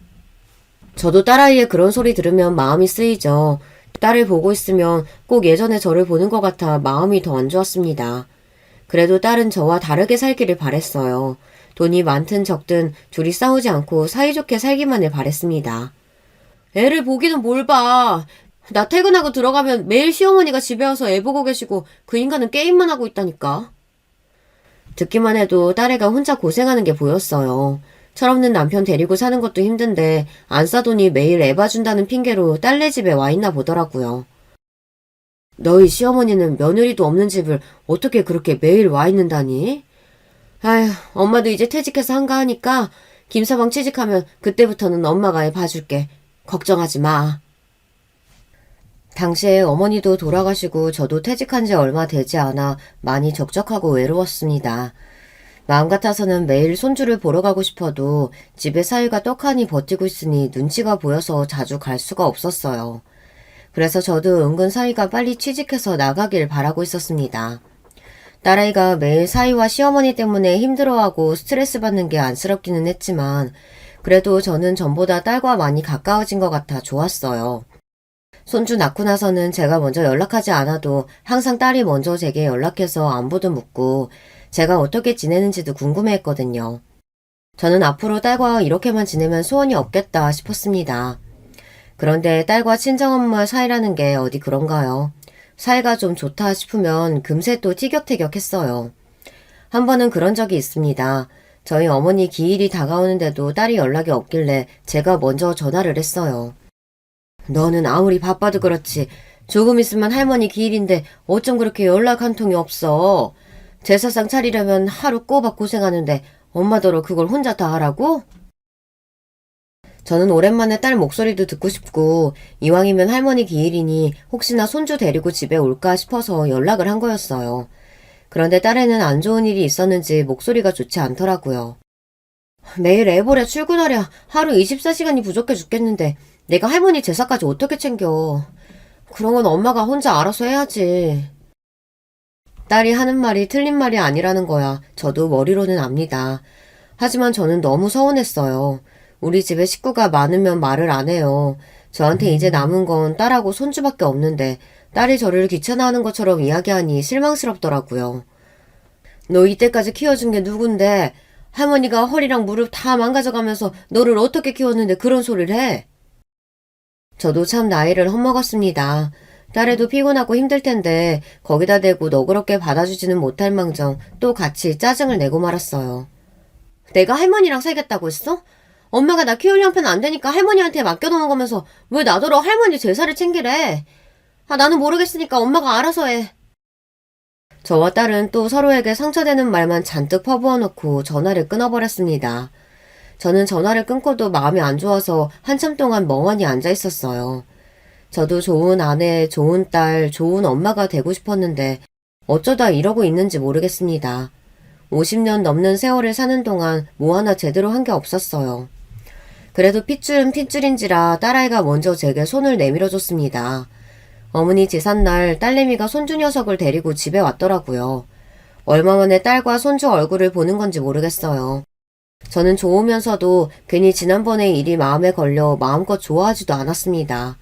저도 딸아이의 그런 소리 들으면 마음이 쓰이죠. 딸을 보고 있으면 꼭 예전에 저를 보는 것 같아 마음이 더 안 좋았습니다. 그래도 딸은 저와 다르게 살기를 바랬어요. 돈이 많든 적든 둘이 싸우지 않고 사이좋게 살기만을 바랬습니다. 애를 보기는 뭘 봐. 나 퇴근하고 들어가면 매일 시어머니가 집에 와서 애 보고 계시고 그 인간은 게임만 하고 있다니까. 듣기만 해도 딸애가 혼자 고생하는 게 보였어요. 철없는 남편 데리고 사는 것도 힘든데 안 싸더니 매일 애 봐준다는 핑계로 딸네 집에 와 있나 보더라고요. 너희 시어머니는 며느리도 없는 집을 어떻게 그렇게 매일 와 있는다니? 아휴, 엄마도 이제 퇴직해서 한가하니까 김서방 취직하면 그때부터는 엄마가 애 봐줄게. 걱정하지 마. 당시에 어머니도 돌아가시고 저도 퇴직한 지 얼마 되지 않아 많이 적적하고 외로웠습니다. 마음 같아서는 매일 손주를 보러 가고 싶어도 집에 사위가 떡하니 버티고 있으니 눈치가 보여서 자주 갈 수가 없었어요. 그래서 저도 은근 사위가 빨리 취직해서 나가길 바라고 있었습니다. 딸아이가 매일 사위와 시어머니 때문에 힘들어하고 스트레스 받는 게 안쓰럽기는 했지만 그래도 저는 전보다 딸과 많이 가까워진 것 같아 좋았어요. 손주 낳고 나서는 제가 먼저 연락하지 않아도 항상 딸이 먼저 제게 연락해서 안부도 묻고 제가 어떻게 지내는지도 궁금해했거든요. 저는 앞으로 딸과 이렇게만 지내면 소원이 없겠다 싶었습니다. 그런데 딸과 친정엄마 사이라는 게 어디 그런가요? 사이가 좀 좋다 싶으면 금세 또 티격태격했어요. 한 번은 그런 적이 있습니다. 저희 어머니 기일이 다가오는데도 딸이 연락이 없길래 제가 먼저 전화를 했어요. 너는 아무리 바빠도 그렇지 조금 있으면 할머니 기일인데 어쩜 그렇게 연락 한 통이 없어. 제사상 차리려면 하루 꼬박 고생하는데 엄마더러 그걸 혼자 다 하라고? 저는 오랜만에 딸 목소리도 듣고 싶고 이왕이면 할머니 기일이니 혹시나 손주 데리고 집에 올까 싶어서 연락을 한 거였어요. 그런데 딸에는 안 좋은 일이 있었는지 목소리가 좋지 않더라고요. 매일 애 보려 출근하랴 하루 24시간이 부족해 죽겠는데 내가 할머니 제사까지 어떻게 챙겨. 그런 건 엄마가 혼자 알아서 해야지. 딸이 하는 말이 틀린 말이 아니라는 거야 저도 머리로는 압니다. 하지만 저는 너무 서운했어요. 우리 집에 식구가 많으면 말을 안 해요. 저한테 이제 남은 건 딸하고 손주밖에 없는데 딸이 저를 귀찮아하는 것처럼 이야기하니 실망스럽더라고요. 너 이때까지 키워준 게 누군데 할머니가 허리랑 무릎 다 망가져가면서 너를 어떻게 키웠는데 그런 소리를 해? 저도 참 나이를 헛먹었습니다. 딸애도 피곤하고 힘들 텐데 거기다 대고 너그럽게 받아주지는 못할 망정 또 같이 짜증을 내고 말았어요. 내가 할머니랑 살겠다고 했어? 엄마가 나 키울 형편 안 되니까 할머니한테 맡겨놓은 거면서 왜 나더러 할머니 제사를 챙기래? 나는 모르겠으니까 엄마가 알아서 해. 저와 딸은 또 서로에게 상처되는 말만 잔뜩 퍼부어놓고 전화를 끊어버렸습니다. 저는 전화를 끊고도 마음이 안 좋아서 한참 동안 멍하니 앉아 있었어요. 저도 좋은 아내, 좋은 딸, 좋은 엄마가 되고 싶었는데 어쩌다 이러고 있는지 모르겠습니다. 50년 넘는 세월을 사는 동안 뭐 하나 제대로 한 게 없었어요. 그래도 핏줄은 핏줄인지라 딸아이가 먼저 제게 손을 내밀어줬습니다. 어머니 제삿날 딸내미가 손주 녀석을 데리고 집에 왔더라고요. 얼마 만에 딸과 손주 얼굴을 보는 건지 모르겠어요. 저는 좋으면서도 괜히 지난번의 일이 마음에 걸려 마음껏 좋아하지도 않았습니다.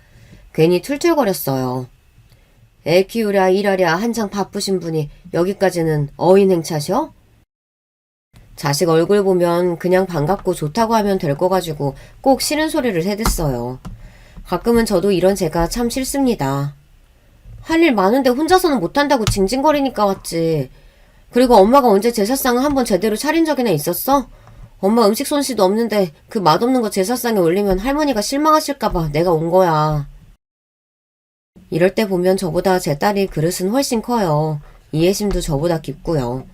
괜히 툴툴거렸어요. 애 키우랴 일하랴 한창 바쁘신 분이 여기까지는 어인 행차셔? 자식 얼굴 보면 그냥 반갑고 좋다고 하면 될 거 가지고 꼭 싫은 소리를 해댔어요. 가끔은 저도 이런 제가 참 싫습니다. 할 일 많은데 혼자서는 못한다고 징징거리니까 왔지. 그리고 엄마가 언제 제사상을 한번 제대로 차린 적이나 있었어? 엄마 음식 솜씨도 없는데 그 맛없는 거 제사상에 올리면 할머니가 실망하실까봐 내가 온 거야. 이럴 때 보면 저보다 제 딸이 그릇은 훨씬 커요. 이해심도 저보다 깊고요.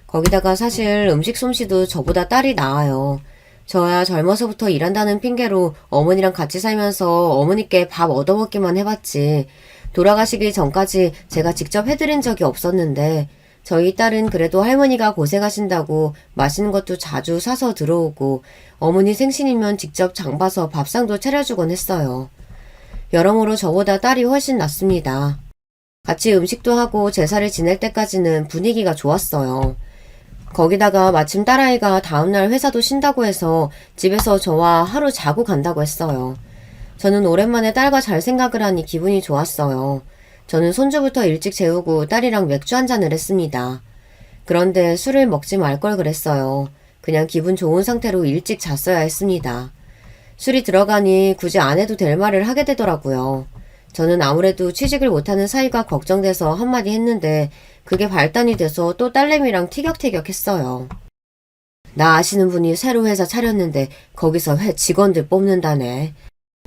거기다가 사실 음식 솜씨도 저보다 딸이 나아요. 저야 젊어서부터 일한다는 핑계로 어머니랑 같이 살면서 어머니께 밥 얻어먹기만 해봤지 돌아가시기 전까지 제가 직접 해드린 적이 없었는데 저희 딸은 그래도 할머니가 고생하신다고 맛있는 것도 자주 사서 들어오고 어머니 생신이면 직접 장 봐서 밥상도 차려주곤 했어요. 여러모로 저보다 딸이 훨씬 낫습니다. 같이 음식도 하고 제사를 지낼 때까지는 분위기가 좋았어요. 거기다가 마침 딸아이가 다음날 회사도 쉰다고 해서 집에서 저와 하루 자고 간다고 했어요. 저는 오랜만에 딸과 잘 생각을 하니 기분이 좋았어요. 저는 손주부터 일찍 재우고 딸이랑 맥주 한잔을 했습니다. 그런데 술을 먹지 말 걸 그랬어요. 그냥 기분 좋은 상태로 일찍 잤어야 했습니다. 술이 들어가니 굳이 안 해도 될 말을 하게 되더라고요. 저는 아무래도 취직을 못하는 사이가 걱정돼서 한마디 했는데 그게 발단이 돼서 또 딸내미랑 티격태격 했어요. 나 아시는 분이 새로 회사 차렸는데 거기서 직원들 뽑는다네.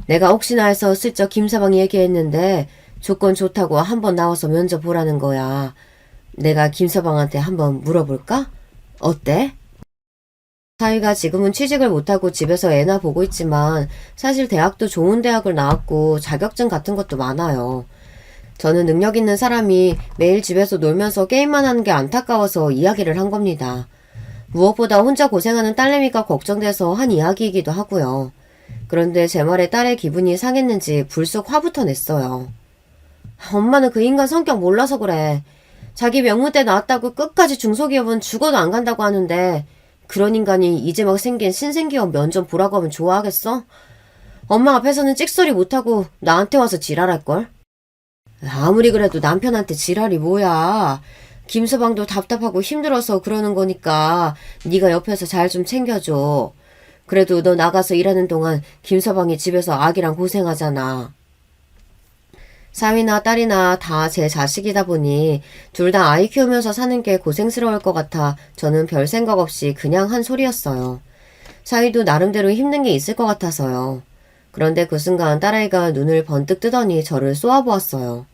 내가 혹시나 해서 슬쩍 김서방 얘기했는데 조건 좋다고 한번 나와서 면접 보라는 거야. 내가 김서방한테 한번 물어볼까? 어때? 사위가 지금은 취직을 못하고 집에서 애나 보고 있지만 사실 대학도 좋은 대학을 나왔고 자격증 같은 것도 많아요. 저는 능력 있는 사람이 매일 집에서 놀면서 게임만 하는 게 안타까워서 이야기를 한 겁니다. 무엇보다 혼자 고생하는 딸내미가 걱정돼서 한 이야기이기도 하고요. 그런데 제 말에 딸의 기분이 상했는지 불쑥 화부터 냈어요. 엄마는 그 인간 성격 몰라서 그래. 자기 명문대 나왔다고 끝까지 중소기업은 죽어도 안 간다고 하는데 그런 인간이 이제 막 생긴 신생기업 면접 보라고 하면 좋아하겠어? 엄마 앞에서는 찍소리 못하고 나한테 와서 지랄할걸? 아무리 그래도 남편한테 지랄이 뭐야. 김서방도 답답하고 힘들어서 그러는 거니까 네가 옆에서 잘 좀 챙겨줘. 그래도 너 나가서 일하는 동안 김서방이 집에서 아기랑 고생하잖아. 사위나 딸이나 다 제 자식이다 보니 둘 다 아이 키우면서 사는 게 고생스러울 것 같아 저는 별 생각 없이 그냥 한 소리였어요. 사위도 나름대로 힘든 게 있을 것 같아서요. 그런데 그 순간 딸아이가 눈을 번뜩 뜨더니 저를 쏘아보았어요.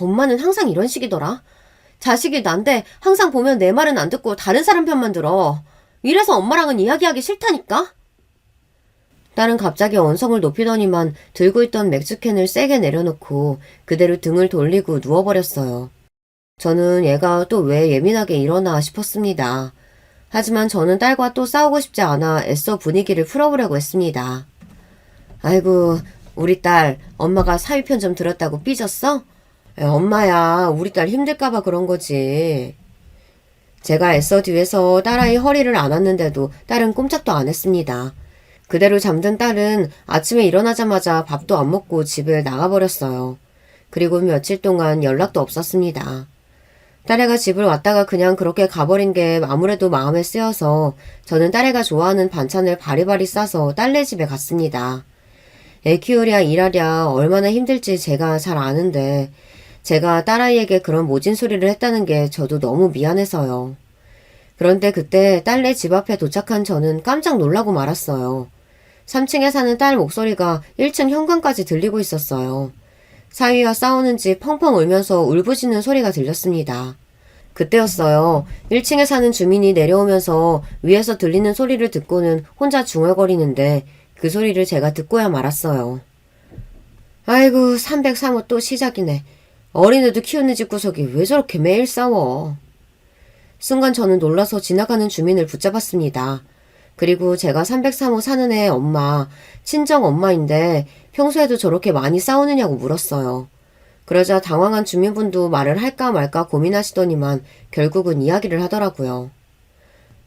엄마는 항상 이런 식이더라. 자식이 난데 항상 보면 내 말은 안 듣고 다른 사람 편만 들어. 이래서 엄마랑은 이야기하기 싫다니까? 딸은 갑자기 언성을 높이더니만 들고 있던 맥주캔을 세게 내려놓고 그대로 등을 돌리고 누워버렸어요. 저는 얘가 또 왜 예민하게 일어나 싶었습니다. 하지만 저는 딸과 또 싸우고 싶지 않아 애써 분위기를 풀어보려고 했습니다. 아이고, 우리 딸 엄마가 사위 편 좀 들었다고 삐졌어? 엄마야, 우리 딸 힘들까봐 그런 거지. 제가 애써 뒤에서 딸아이 허리를 안았는데도 딸은 꼼짝도 안 했습니다. 그대로 잠든 딸은 아침에 일어나자마자 밥도 안 먹고 집을 나가버렸어요. 그리고 며칠 동안 연락도 없었습니다. 딸애가 집을 왔다가 그냥 그렇게 가버린 게 아무래도 마음에 쓰여서 저는 딸애가 좋아하는 반찬을 바리바리 싸서 딸네 집에 갔습니다. 애 키우랴 일하랴 얼마나 힘들지 제가 잘 아는데 제가 딸아이에게 그런 모진 소리를 했다는 게 저도 너무 미안해서요. 그런데 그때 딸네 집 앞에 도착한 저는 깜짝 놀라고 말았어요. 3층에 사는 딸 목소리가 1층 현관까지 들리고 있었어요. 사위와 싸우는지 펑펑 울면서 울부짖는 소리가 들렸습니다. 그때였어요. 1층에 사는 주민이 내려오면서 위에서 들리는 소리를 듣고는 혼자 중얼거리는데 그 소리를 제가 듣고야 말았어요. 아이고 303호 또 시작이네. 어린애도 키우는 집구석이 왜 저렇게 매일 싸워. 순간 저는 놀라서 지나가는 주민을 붙잡았습니다. 그리고 제가 303호 사는 애 엄마, 친정 엄마인데 평소에도 저렇게 많이 싸우느냐고 물었어요. 그러자 당황한 주민분도 말을 할까 말까 고민하시더니만 결국은 이야기를 하더라고요.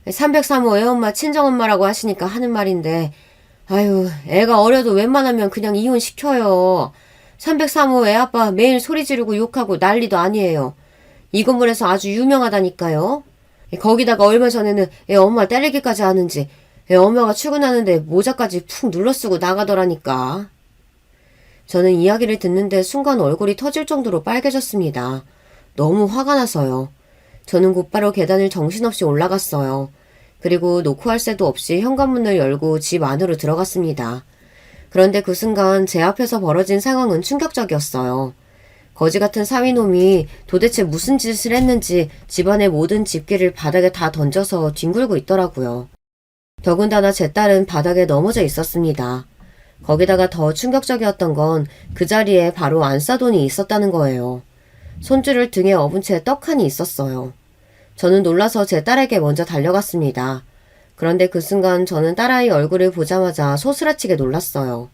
303호 애엄마 친정엄마라고 하시니까 하는 말인데 아유 애가 어려도 웬만하면 그냥 이혼시켜요. 303호 애아빠 매일 소리 지르고 욕하고 난리도 아니에요. 이 건물에서 아주 유명하다니까요. 거기다가 얼마 전에는 애 엄마 때리기까지 하는지 애 엄마가 출근하는데 모자까지 푹 눌러쓰고 나가더라니까. 저는 이야기를 듣는데 순간 얼굴이 터질 정도로 빨개졌습니다. 너무 화가 나서요. 저는 곧바로 계단을 정신없이 올라갔어요. 그리고 놓고 할 새도 없이 현관문을 열고 집 안으로 들어갔습니다. 그런데 그 순간 제 앞에서 벌어진 상황은 충격적이었어요. 거지 같은 사위놈이 도대체 무슨 짓을 했는지 집안의 모든 집기를 바닥에 다 던져서 뒹굴고 있더라고요. 더군다나 제 딸은 바닥에 넘어져 있었습니다. 거기다가 더 충격적이었던 건 그 자리에 바로 안싸돈이 있었다는 거예요. 손줄을 등에 업은 채 떡하니 있었어요. 저는 놀라서 제 딸에게 먼저 달려갔습니다. 그런데 그 순간 저는 딸아이 얼굴을 보자마자 소스라치게 놀랐어요.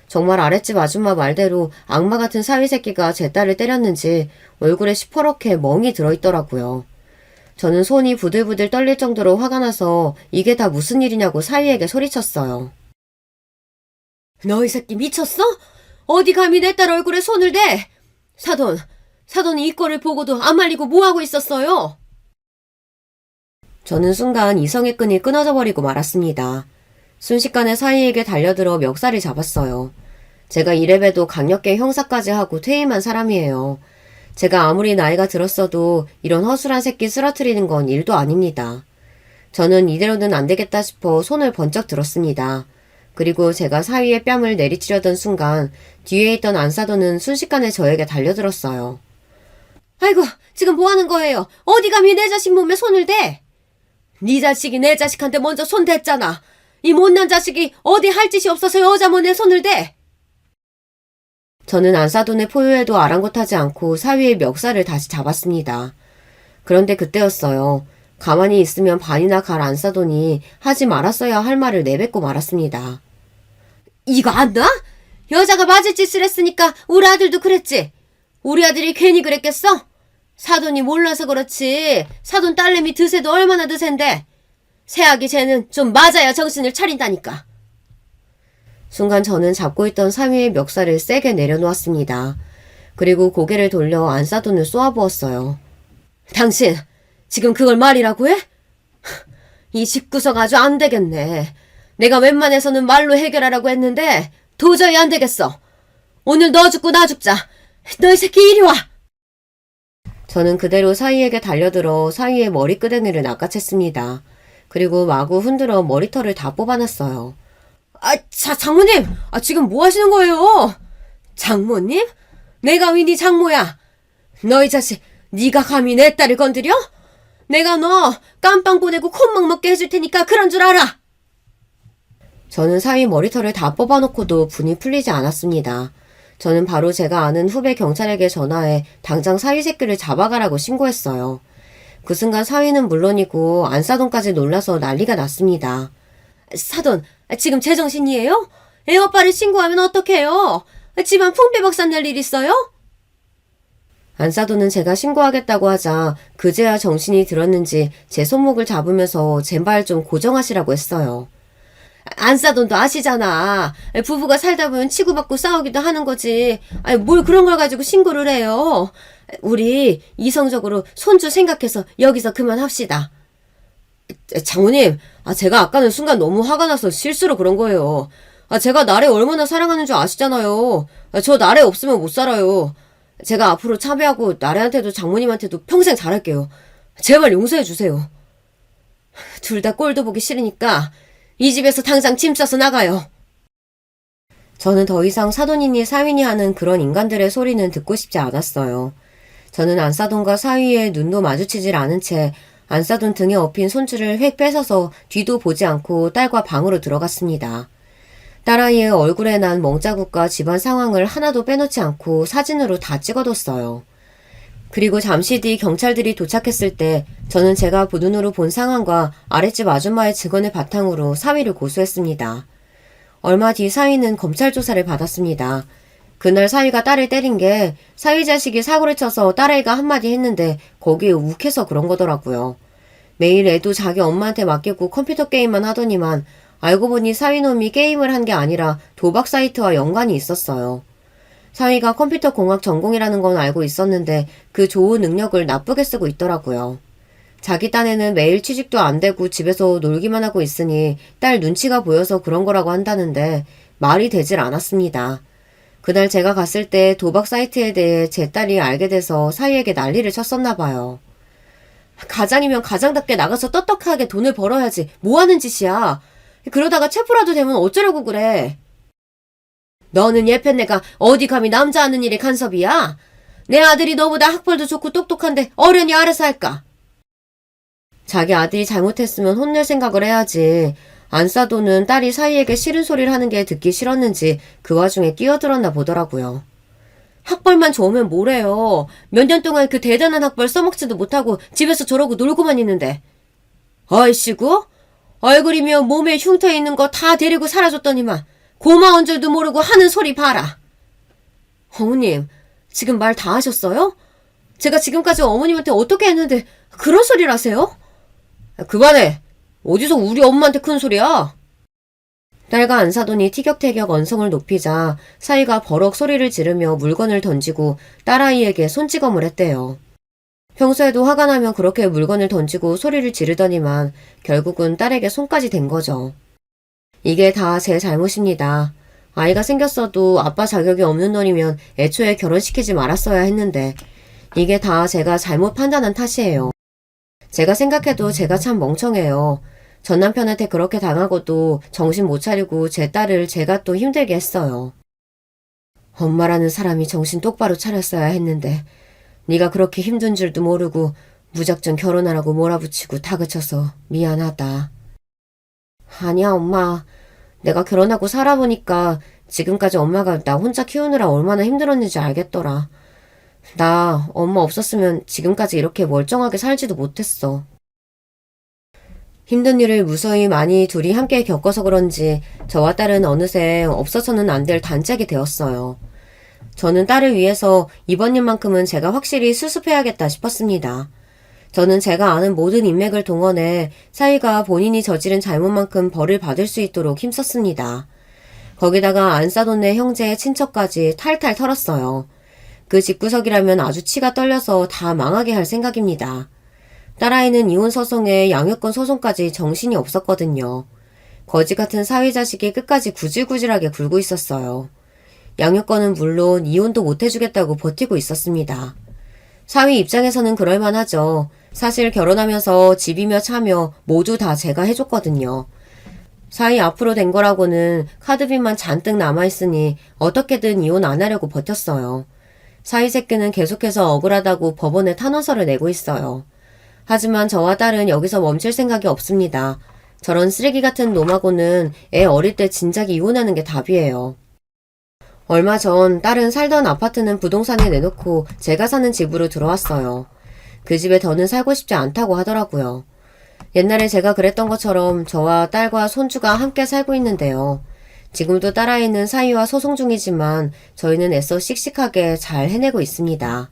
정말 아랫집 아줌마 말대로 악마 같은 사위 새끼가 제 딸을 때렸는지 얼굴에 시퍼렇게 멍이 들어있더라고요. 저는 손이 부들부들 떨릴 정도로 화가 나서 이게 다 무슨 일이냐고 사위에게 소리쳤어요. 너 이 새끼 미쳤어? 어디 감히 내 딸 얼굴에 손을 대? 사돈이 이 꼴을 보고도 안 말리고 뭐하고 있었어요? 저는 순간 이성의 끈이 끊어져 버리고 말았습니다. 순식간에 사위에게 달려들어 멱살을 잡았어요. 제가 이래봬도 강력계 형사까지 하고 퇴임한 사람이에요. 제가 아무리 나이가 들었어도 이런 허술한 새끼 쓰러뜨리는 건 일도 아닙니다. 저는 이대로는 안 되겠다 싶어 손을 번쩍 들었습니다. 그리고 제가 사위의 뺨을 내리치려던 순간 뒤에 있던 안사돈은 순식간에 저에게 달려들었어요. 아이고, 지금 뭐 하는 거예요? 어디 감히 내 자식 몸에 손을 대? 네 자식이 내 자식한테 먼저 손 댔잖아. 이 못난 자식이 어디 할 짓이 없어서 여자 몸에 손을 대? 저는 안사돈의 포효에도 아랑곳하지 않고 사위의 멱살을 다시 잡았습니다. 그런데 그때였어요. 가만히 있으면 반이나 갈 안사돈이 하지 말았어야 할 말을 내뱉고 말았습니다. 이거 안 나? 여자가 맞을 짓을 했으니까 우리 아들도 그랬지. 우리 아들이 괜히 그랬겠어? 사돈이 몰라서 그렇지. 사돈 딸내미 드세도 얼마나 드센데. 새아기 쟤는 좀 맞아야 정신을 차린다니까. 순간 저는 잡고 있던 사위의 멱살을 세게 내려놓았습니다. 그리고 고개를 돌려 안사돈을 쏘아부었어요. 당신 지금 그걸 말이라고 해? 이 집구석 아주 안 되겠네. 내가 웬만해서는 말로 해결하라고 했는데 도저히 안 되겠어. 오늘 너 죽고 나 죽자. 너희 새끼 이리 와. 저는 그대로 사위에게 달려들어 사위의 머리끄댕이를 낚아챘습니다. 그리고 마구 흔들어 머리털을 다 뽑아놨어요. 장모님! 지금 뭐 하시는 거예요? 장모님? 내가 왜 네 장모야? 너희 자식, 네가 감히 내 딸을 건드려? 내가 너 깜빵 보내고 콧망 먹게 해줄 테니까 그런 줄 알아! 저는 사위 머리털을 다 뽑아놓고도 분이 풀리지 않았습니다. 저는 바로 제가 아는 후배 경찰에게 전화해 당장 사위 새끼를 잡아가라고 신고했어요. 그 순간 사위는 물론이고 안사돈까지 놀라서 난리가 났습니다. 사돈, 지금 제정신이에요? 애오빠를 신고하면 어떡해요? 집안 풍비박산 낼 일 있어요? 안사돈은 제가 신고하겠다고 하자 그제야 정신이 들었는지 제 손목을 잡으면서 제발 좀 고정하시라고 했어요. 안사돈도 아시잖아. 부부가 살다 보면 치고받고 싸우기도 하는 거지. 뭘 그런 걸 가지고 신고를 해요. 우리 이성적으로 손주 생각해서 여기서 그만합시다. 장모님, 제가 아까는 순간 너무 화가 나서 실수로 그런 거예요. 제가 나래 얼마나 사랑하는 줄 아시잖아요. 저 나래 없으면 못 살아요. 제가 앞으로 차비하고 나래한테도 장모님한테도 평생 잘할게요. 제발 용서해 주세요. 둘 다 꼴도 보기 싫으니까 이 집에서 당장 짐 싸서 나가요. 저는 더 이상 사돈이니 사위니 하는 그런 인간들의 소리는 듣고 싶지 않았어요. 저는 안사돈과 사위의 눈도 마주치질 않은 채 안사돈 등에 업힌 손줄을 획 뺏어서 뒤도 보지 않고 딸과 방으로 들어갔습니다. 딸아이의 얼굴에 난 멍자국과 집안 상황을 하나도 빼놓지 않고 사진으로 다 찍어뒀어요. 그리고 잠시 뒤 경찰들이 도착했을 때 저는 제가 눈으로 본 상황과 아랫집 아줌마의 증언을 바탕으로 사위를 고소했습니다. 얼마 뒤 사위는 검찰 조사를 받았습니다. 그날 사위가 딸을 때린 게 사위 자식이 사고를 쳐서 딸아이가 한마디 했는데 거기에 욱해서 그런 거더라고요. 매일 애도 자기 엄마한테 맡기고 컴퓨터 게임만 하더니만 알고 보니 사위놈이 게임을 한 게 아니라 도박 사이트와 연관이 있었어요. 사위가 컴퓨터 공학 전공이라는 건 알고 있었는데 그 좋은 능력을 나쁘게 쓰고 있더라고요. 자기 딴에는 매일 취직도 안 되고 집에서 놀기만 하고 있으니 딸 눈치가 보여서 그런 거라고 한다는데 말이 되질 않았습니다. 그날 제가 갔을 때 도박 사이트에 대해 제 딸이 알게 돼서 사위에게 난리를 쳤었나 봐요. 가장이면 가장답게 나가서 떳떳하게 돈을 벌어야지 뭐 하는 짓이야. 그러다가 체포라도 되면 어쩌려고 그래. 너는 예편내가 어디 감히 남자 하는 일에 간섭이야? 내 아들이 너보다 학벌도 좋고 똑똑한데 어련히 알아서 할까? 자기 아들이 잘못했으면 혼낼 생각을 해야지. 안사돈은 딸이 사위에게 싫은 소리를 하는 게 듣기 싫었는지 그 와중에 끼어들었나 보더라고요. 학벌만 좋으면 뭐래요. 몇 년 동안 그 대단한 학벌 써먹지도 못하고 집에서 저러고 놀고만 있는데. 아이씨구? 얼굴이며 몸에 흉터 있는 거 다 데리고 사라졌더니만 고마운 줄도 모르고 하는 소리 봐라. 어머님, 지금 말 다 하셨어요? 제가 지금까지 어머님한테 어떻게 했는데 그런 소리를 하세요? 그만해. 어디서 우리 엄마한테 큰 소리야? 딸과 안사돈이 티격태격 언성을 높이자 사위가 버럭 소리를 지르며 물건을 던지고 딸아이에게 손찌검을 했대요. 평소에도 화가 나면 그렇게 물건을 던지고 소리를 지르더니만 결국은 딸에게 손까지 댄 거죠. 이게 다 제 잘못입니다. 아이가 생겼어도 아빠 자격이 없는 놈이면 애초에 결혼시키지 말았어야 했는데 이게 다 제가 잘못 판단한 탓이에요. 제가 생각해도 제가 참 멍청해요. 전 남편한테 그렇게 당하고도 정신 못 차리고 제 딸을 제가 또 힘들게 했어요. 엄마라는 사람이 정신 똑바로 차렸어야 했는데 네가 그렇게 힘든 줄도 모르고 무작정 결혼하라고 몰아붙이고 다그쳐서 미안하다. 아니야, 엄마. 내가 결혼하고 살아보니까 지금까지 엄마가 나 혼자 키우느라 얼마나 힘들었는지 알겠더라. 나 엄마 없었으면 지금까지 이렇게 멀쩡하게 살지도 못했어. 힘든 일을 무수히 많이 둘이 함께 겪어서 그런지 저와 딸은 어느새 없어서는 안 될 단짝이 되었어요. 저는 딸을 위해서 이번 일만큼은 제가 확실히 수습해야겠다 싶었습니다. 저는 제가 아는 모든 인맥을 동원해 사위가 본인이 저지른 잘못만큼 벌을 받을 수 있도록 힘썼습니다. 거기다가 안 싸돈네 형제의 친척까지 탈탈 털었어요. 그 집구석이라면 아주 치가 떨려서 다 망하게 할 생각입니다. 딸아이는 이혼 소송에 양육권 소송까지 정신이 없었거든요. 거지 같은 사위 자식이 끝까지 구질구질하게 굴고 있었어요. 양육권은 물론 이혼도 못 해주겠다고 버티고 있었습니다. 사위 입장에서는 그럴만하죠. 사실 결혼하면서 집이며 차며 모두 다 제가 해줬거든요. 사위 앞으로 된 거라고는 카드빚만 잔뜩 남아있으니 어떻게든 이혼 안 하려고 버텼어요. 사위 새끼는 계속해서 억울하다고 법원에 탄원서를 내고 있어요. 하지만 저와 딸은 여기서 멈출 생각이 없습니다. 저런 쓰레기 같은 놈하고는 애 어릴 때 진작에 이혼하는 게 답이에요. 얼마 전 딸은 살던 아파트는 부동산에 내놓고 제가 사는 집으로 들어왔어요. 그 집에 더는 살고 싶지 않다고 하더라고요. 옛날에 제가 그랬던 것처럼 저와 딸과 손주가 함께 살고 있는데요. 지금도 딸아이는 사위와 소송 중이지만 저희는 애써 씩씩하게 잘 해내고 있습니다.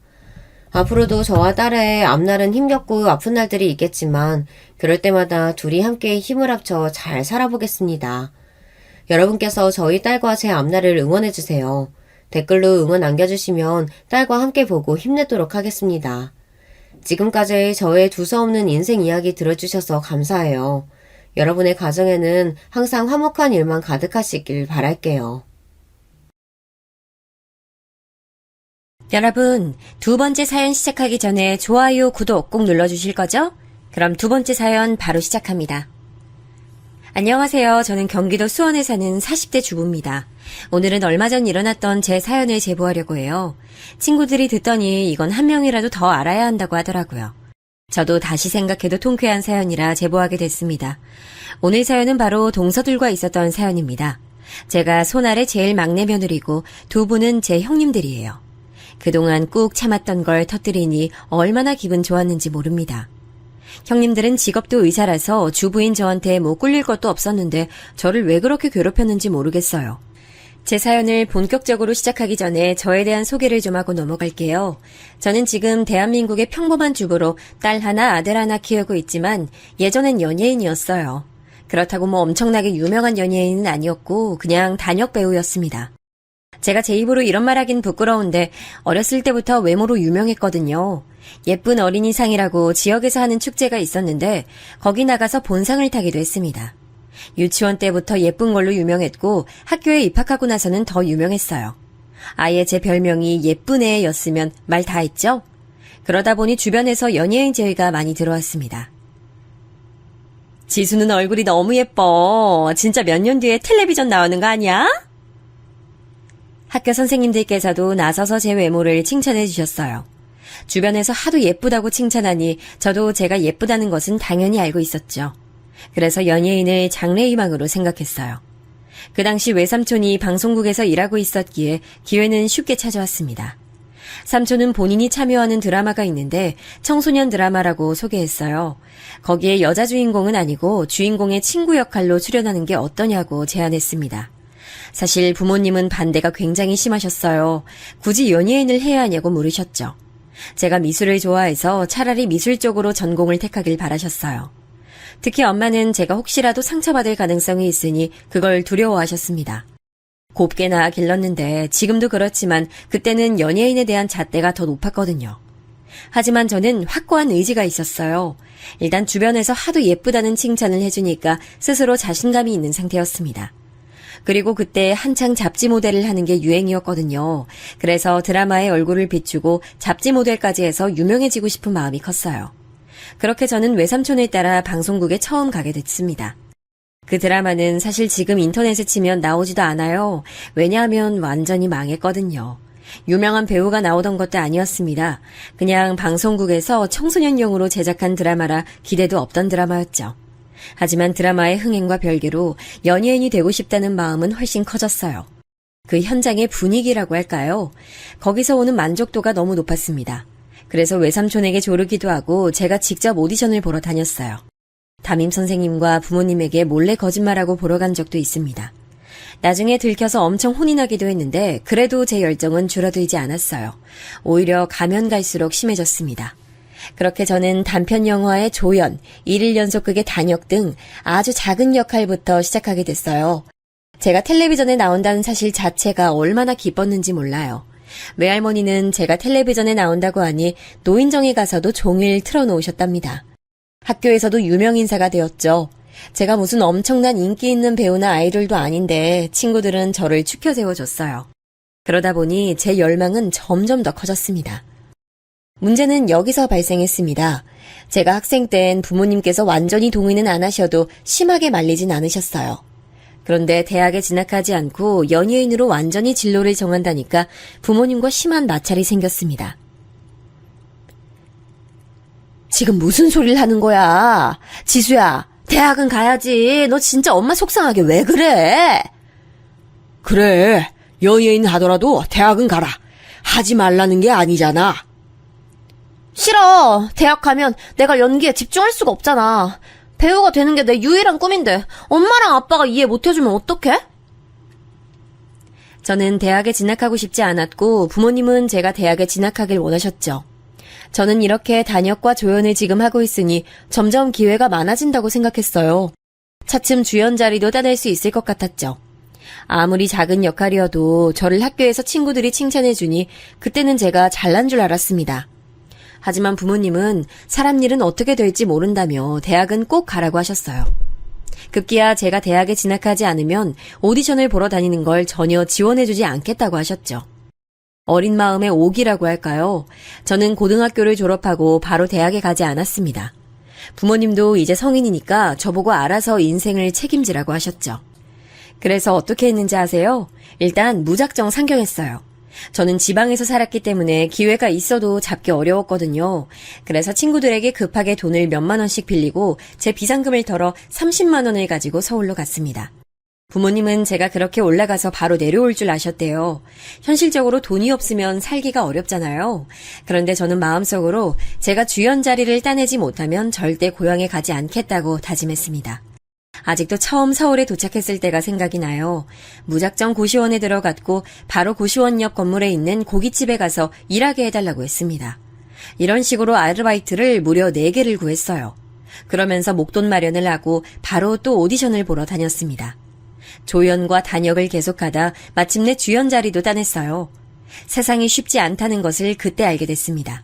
앞으로도 저와 딸의 앞날은 힘겹고 아픈 날들이 있겠지만 그럴 때마다 둘이 함께 힘을 합쳐 잘 살아보겠습니다. 여러분께서 저희 딸과 제 앞날을 응원해주세요. 댓글로 응원 남겨주시면 딸과 함께 보고 힘내도록 하겠습니다. 지금까지 저의 두서없는 인생 이야기 들어주셔서 감사해요. 여러분의 가정에는 항상 화목한 일만 가득하시길 바랄게요. 여러분, 두 번째 사연 시작하기 전에 좋아요, 구독 꼭 눌러주실 거죠? 그럼 두 번째 사연 바로 시작합니다. 안녕하세요. 저는 경기도 수원에 사는 40대 주부입니다. 오늘은 얼마 전 일어났던 제 사연을 제보하려고 해요. 친구들이 듣더니 이건 한 명이라도 더 알아야 한다고 하더라고요. 저도 다시 생각해도 통쾌한 사연이라 제보하게 됐습니다. 오늘 사연은 바로 동서들과 있었던 사연입니다. 제가 손아래 제일 막내 며느리고 두 분은 제 형님들이에요. 그동안 꾹 참았던 걸 터뜨리니 얼마나 기분 좋았는지 모릅니다. 형님들은 직업도 의사라서 주부인 저한테 뭐 꿀릴 것도 없었는데 저를 왜 그렇게 괴롭혔는지 모르겠어요. 제 사연을 본격적으로 시작하기 전에 저에 대한 소개를 좀 하고 넘어갈게요. 저는 지금 대한민국의 평범한 주부로 딸 하나 아들 하나 키우고 있지만 예전엔 연예인이었어요. 그렇다고 뭐 엄청나게 유명한 연예인은 아니었고 그냥 단역 배우였습니다. 제가 제 입으로 이런 말 하긴 부끄러운데 어렸을 때부터 외모로 유명했거든요. 예쁜 어린이상이라고 지역에서 하는 축제가 있었는데 거기 나가서 본상을 타기도 했습니다. 유치원 때부터 예쁜 걸로 유명했고 학교에 입학하고 나서는 더 유명했어요. 아예 제 별명이 예쁜 애였으면 말 다 했죠? 그러다 보니 주변에서 연예인 제의가 많이 들어왔습니다. 지수는 얼굴이 너무 예뻐. 진짜 몇 년 뒤에 텔레비전 나오는 거 아니야? 학교 선생님들께서도 나서서 제 외모를 칭찬해 주셨어요. 주변에서 하도 예쁘다고 칭찬하니 저도 제가 예쁘다는 것은 당연히 알고 있었죠. 그래서 연예인을 장래희망으로 생각했어요. 그 당시 외삼촌이 방송국에서 일하고 있었기에 기회는 쉽게 찾아왔습니다. 삼촌은 본인이 참여하는 드라마가 있는데 청소년 드라마라고 소개했어요. 거기에 여자 주인공은 아니고 주인공의 친구 역할로 출연하는 게 어떠냐고 제안했습니다. 사실 부모님은 반대가 굉장히 심하셨어요. 굳이 연예인을 해야 하냐고 물으셨죠. 제가 미술을 좋아해서 차라리 미술 쪽으로 전공을 택하길 바라셨어요. 특히 엄마는 제가 혹시라도 상처받을 가능성이 있으니 그걸 두려워하셨습니다. 곱게나 길렀는데 지금도 그렇지만 그때는 연예인에 대한 잣대가 더 높았거든요. 하지만 저는 확고한 의지가 있었어요. 일단 주변에서 하도 예쁘다는 칭찬을 해주니까 스스로 자신감이 있는 상태였습니다. 그리고 그때 한창 잡지 모델을 하는 게 유행이었거든요. 그래서 드라마에 얼굴을 비추고 잡지 모델까지 해서 유명해지고 싶은 마음이 컸어요. 그렇게 저는 외삼촌을 따라 방송국에 처음 가게 됐습니다. 그 드라마는 사실 지금 인터넷에 치면 나오지도 않아요. 왜냐하면 완전히 망했거든요. 유명한 배우가 나오던 것도 아니었습니다. 그냥 방송국에서 청소년용으로 제작한 드라마라 기대도 없던 드라마였죠. 하지만 드라마의 흥행과 별개로 연예인이 되고 싶다는 마음은 훨씬 커졌어요. 그 현장의 분위기라고 할까요? 거기서 오는 만족도가 너무 높았습니다. 그래서 외삼촌에게 조르기도 하고 제가 직접 오디션을 보러 다녔어요. 담임 선생님과 부모님에게 몰래 거짓말하고 보러 간 적도 있습니다. 나중에 들켜서 엄청 혼이 나기도 했는데 그래도 제 열정은 줄어들지 않았어요. 오히려 가면 갈수록 심해졌습니다. 그렇게 저는 단편 영화의 조연, 1일 연속극의 단역 등 아주 작은 역할부터 시작하게 됐어요. 제가 텔레비전에 나온다는 사실 자체가 얼마나 기뻤는지 몰라요. 외할머니는 제가 텔레비전에 나온다고 하니 노인정에 가서도 종일 틀어놓으셨답니다. 학교에서도 유명 인사가 되었죠. 제가 무슨 엄청난 인기 있는 배우나 아이돌도 아닌데 친구들은 저를 추켜 세워줬어요. 그러다 보니 제 열망은 점점 더 커졌습니다. 문제는 여기서 발생했습니다. 제가 학생 땐 부모님께서 완전히 동의는 안 하셔도 심하게 말리진 않으셨어요. 그런데 대학에 진학하지 않고 연예인으로 완전히 진로를 정한다니까 부모님과 심한 마찰이 생겼습니다. 지금 무슨 소리를 하는 거야? 지수야, 대학은 가야지. 너 진짜 엄마 속상하게 왜 그래? 그래, 연예인 하더라도 대학은 가라. 하지 말라는 게 아니잖아. 싫어. 대학 가면 내가 연기에 집중할 수가 없잖아. 배우가 되는 게 내 유일한 꿈인데 엄마랑 아빠가 이해 못해주면 어떡해? 저는 대학에 진학하고 싶지 않았고 부모님은 제가 대학에 진학하길 원하셨죠. 저는 이렇게 단역과 조연을 지금 하고 있으니 점점 기회가 많아진다고 생각했어요. 차츰 주연 자리도 따낼 수 있을 것 같았죠. 아무리 작은 역할이어도 저를 학교에서 친구들이 칭찬해주니 그때는 제가 잘난 줄 알았습니다. 하지만 부모님은 사람 일은 어떻게 될지 모른다며 대학은 꼭 가라고 하셨어요. 급기야 제가 대학에 진학하지 않으면 오디션을 보러 다니는 걸 전혀 지원해주지 않겠다고 하셨죠. 어린 마음의 오기라고 할까요? 저는 고등학교를 졸업하고 바로 대학에 가지 않았습니다. 부모님도 이제 성인이니까 저보고 알아서 인생을 책임지라고 하셨죠. 그래서 어떻게 했는지 아세요? 일단 무작정 상경했어요. 저는 지방에서 살았기 때문에 기회가 있어도 잡기 어려웠거든요. 그래서 친구들에게 급하게 돈을 몇만 원씩 빌리고 제 비상금을 털어 30만 원을 가지고 서울로 갔습니다. 부모님은 제가 그렇게 올라가서 바로 내려올 줄 아셨대요. 현실적으로 돈이 없으면 살기가 어렵잖아요. 그런데 저는 마음속으로 제가 주연 자리를 따내지 못하면 절대 고향에 가지 않겠다고 다짐했습니다. 아직도 처음 서울에 도착했을 때가 생각이 나요. 무작정 고시원에 들어갔고 바로 고시원 옆 건물에 있는 고깃집에 가서 일하게 해달라고 했습니다. 이런 식으로 아르바이트를 무려 4개를 구했어요. 그러면서 목돈 마련을 하고 바로 또 오디션을 보러 다녔습니다. 조연과 단역을 계속하다 마침내 주연 자리도 따냈어요. 세상이 쉽지 않다는 것을 그때 알게 됐습니다.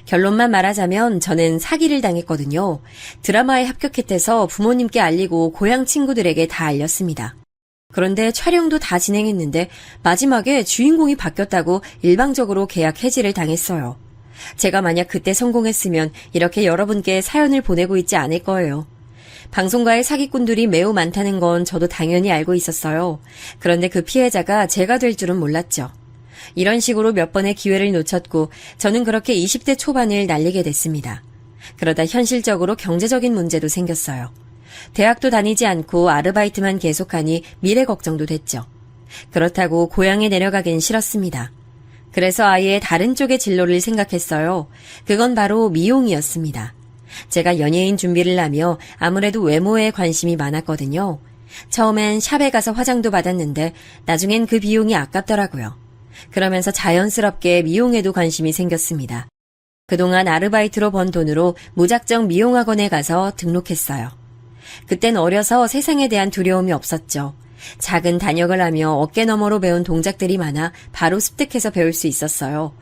결론만 말하자면 저는 사기를 당했거든요. 드라마에 합격했대서 부모님께 알리고 고향 친구들에게 다 알렸습니다. 그런데 촬영도 다 진행했는데 마지막에 주인공이 바뀌었다고 일방적으로 계약 해지를 당했어요. 제가 만약 그때 성공했으면 이렇게 여러분께 사연을 보내고 있지 않을 거예요. 방송가의 사기꾼들이 매우 많다는 건 저도 당연히 알고 있었어요. 그런데 그 피해자가 제가 될 줄은 몰랐죠. 이런 식으로 몇 번의 기회를 놓쳤고 저는 그렇게 20대 초반을 날리게 됐습니다. 그러다 현실적으로 경제적인 문제도 생겼어요. 대학도 다니지 않고 아르바이트만 계속하니 미래 걱정도 됐죠. 그렇다고 고향에 내려가긴 싫었습니다. 그래서 아예 다른 쪽의 진로를 생각했어요. 그건 바로 미용이었습니다. 제가 연예인 준비를 하며 아무래도 외모에 관심이 많았거든요. 처음엔 샵에 가서 화장도 받았는데 나중엔 그 비용이 아깝더라고요. 그러면서 자연스럽게 미용에도 관심이 생겼습니다. 그동안 아르바이트로 번 돈으로 무작정 미용학원에 가서 등록했어요. 그땐 어려서 세상에 대한 두려움이 없었죠. 작은 단역을 하며 어깨너머로 배운 동작들이 많아 바로 습득해서 배울 수 있었어요.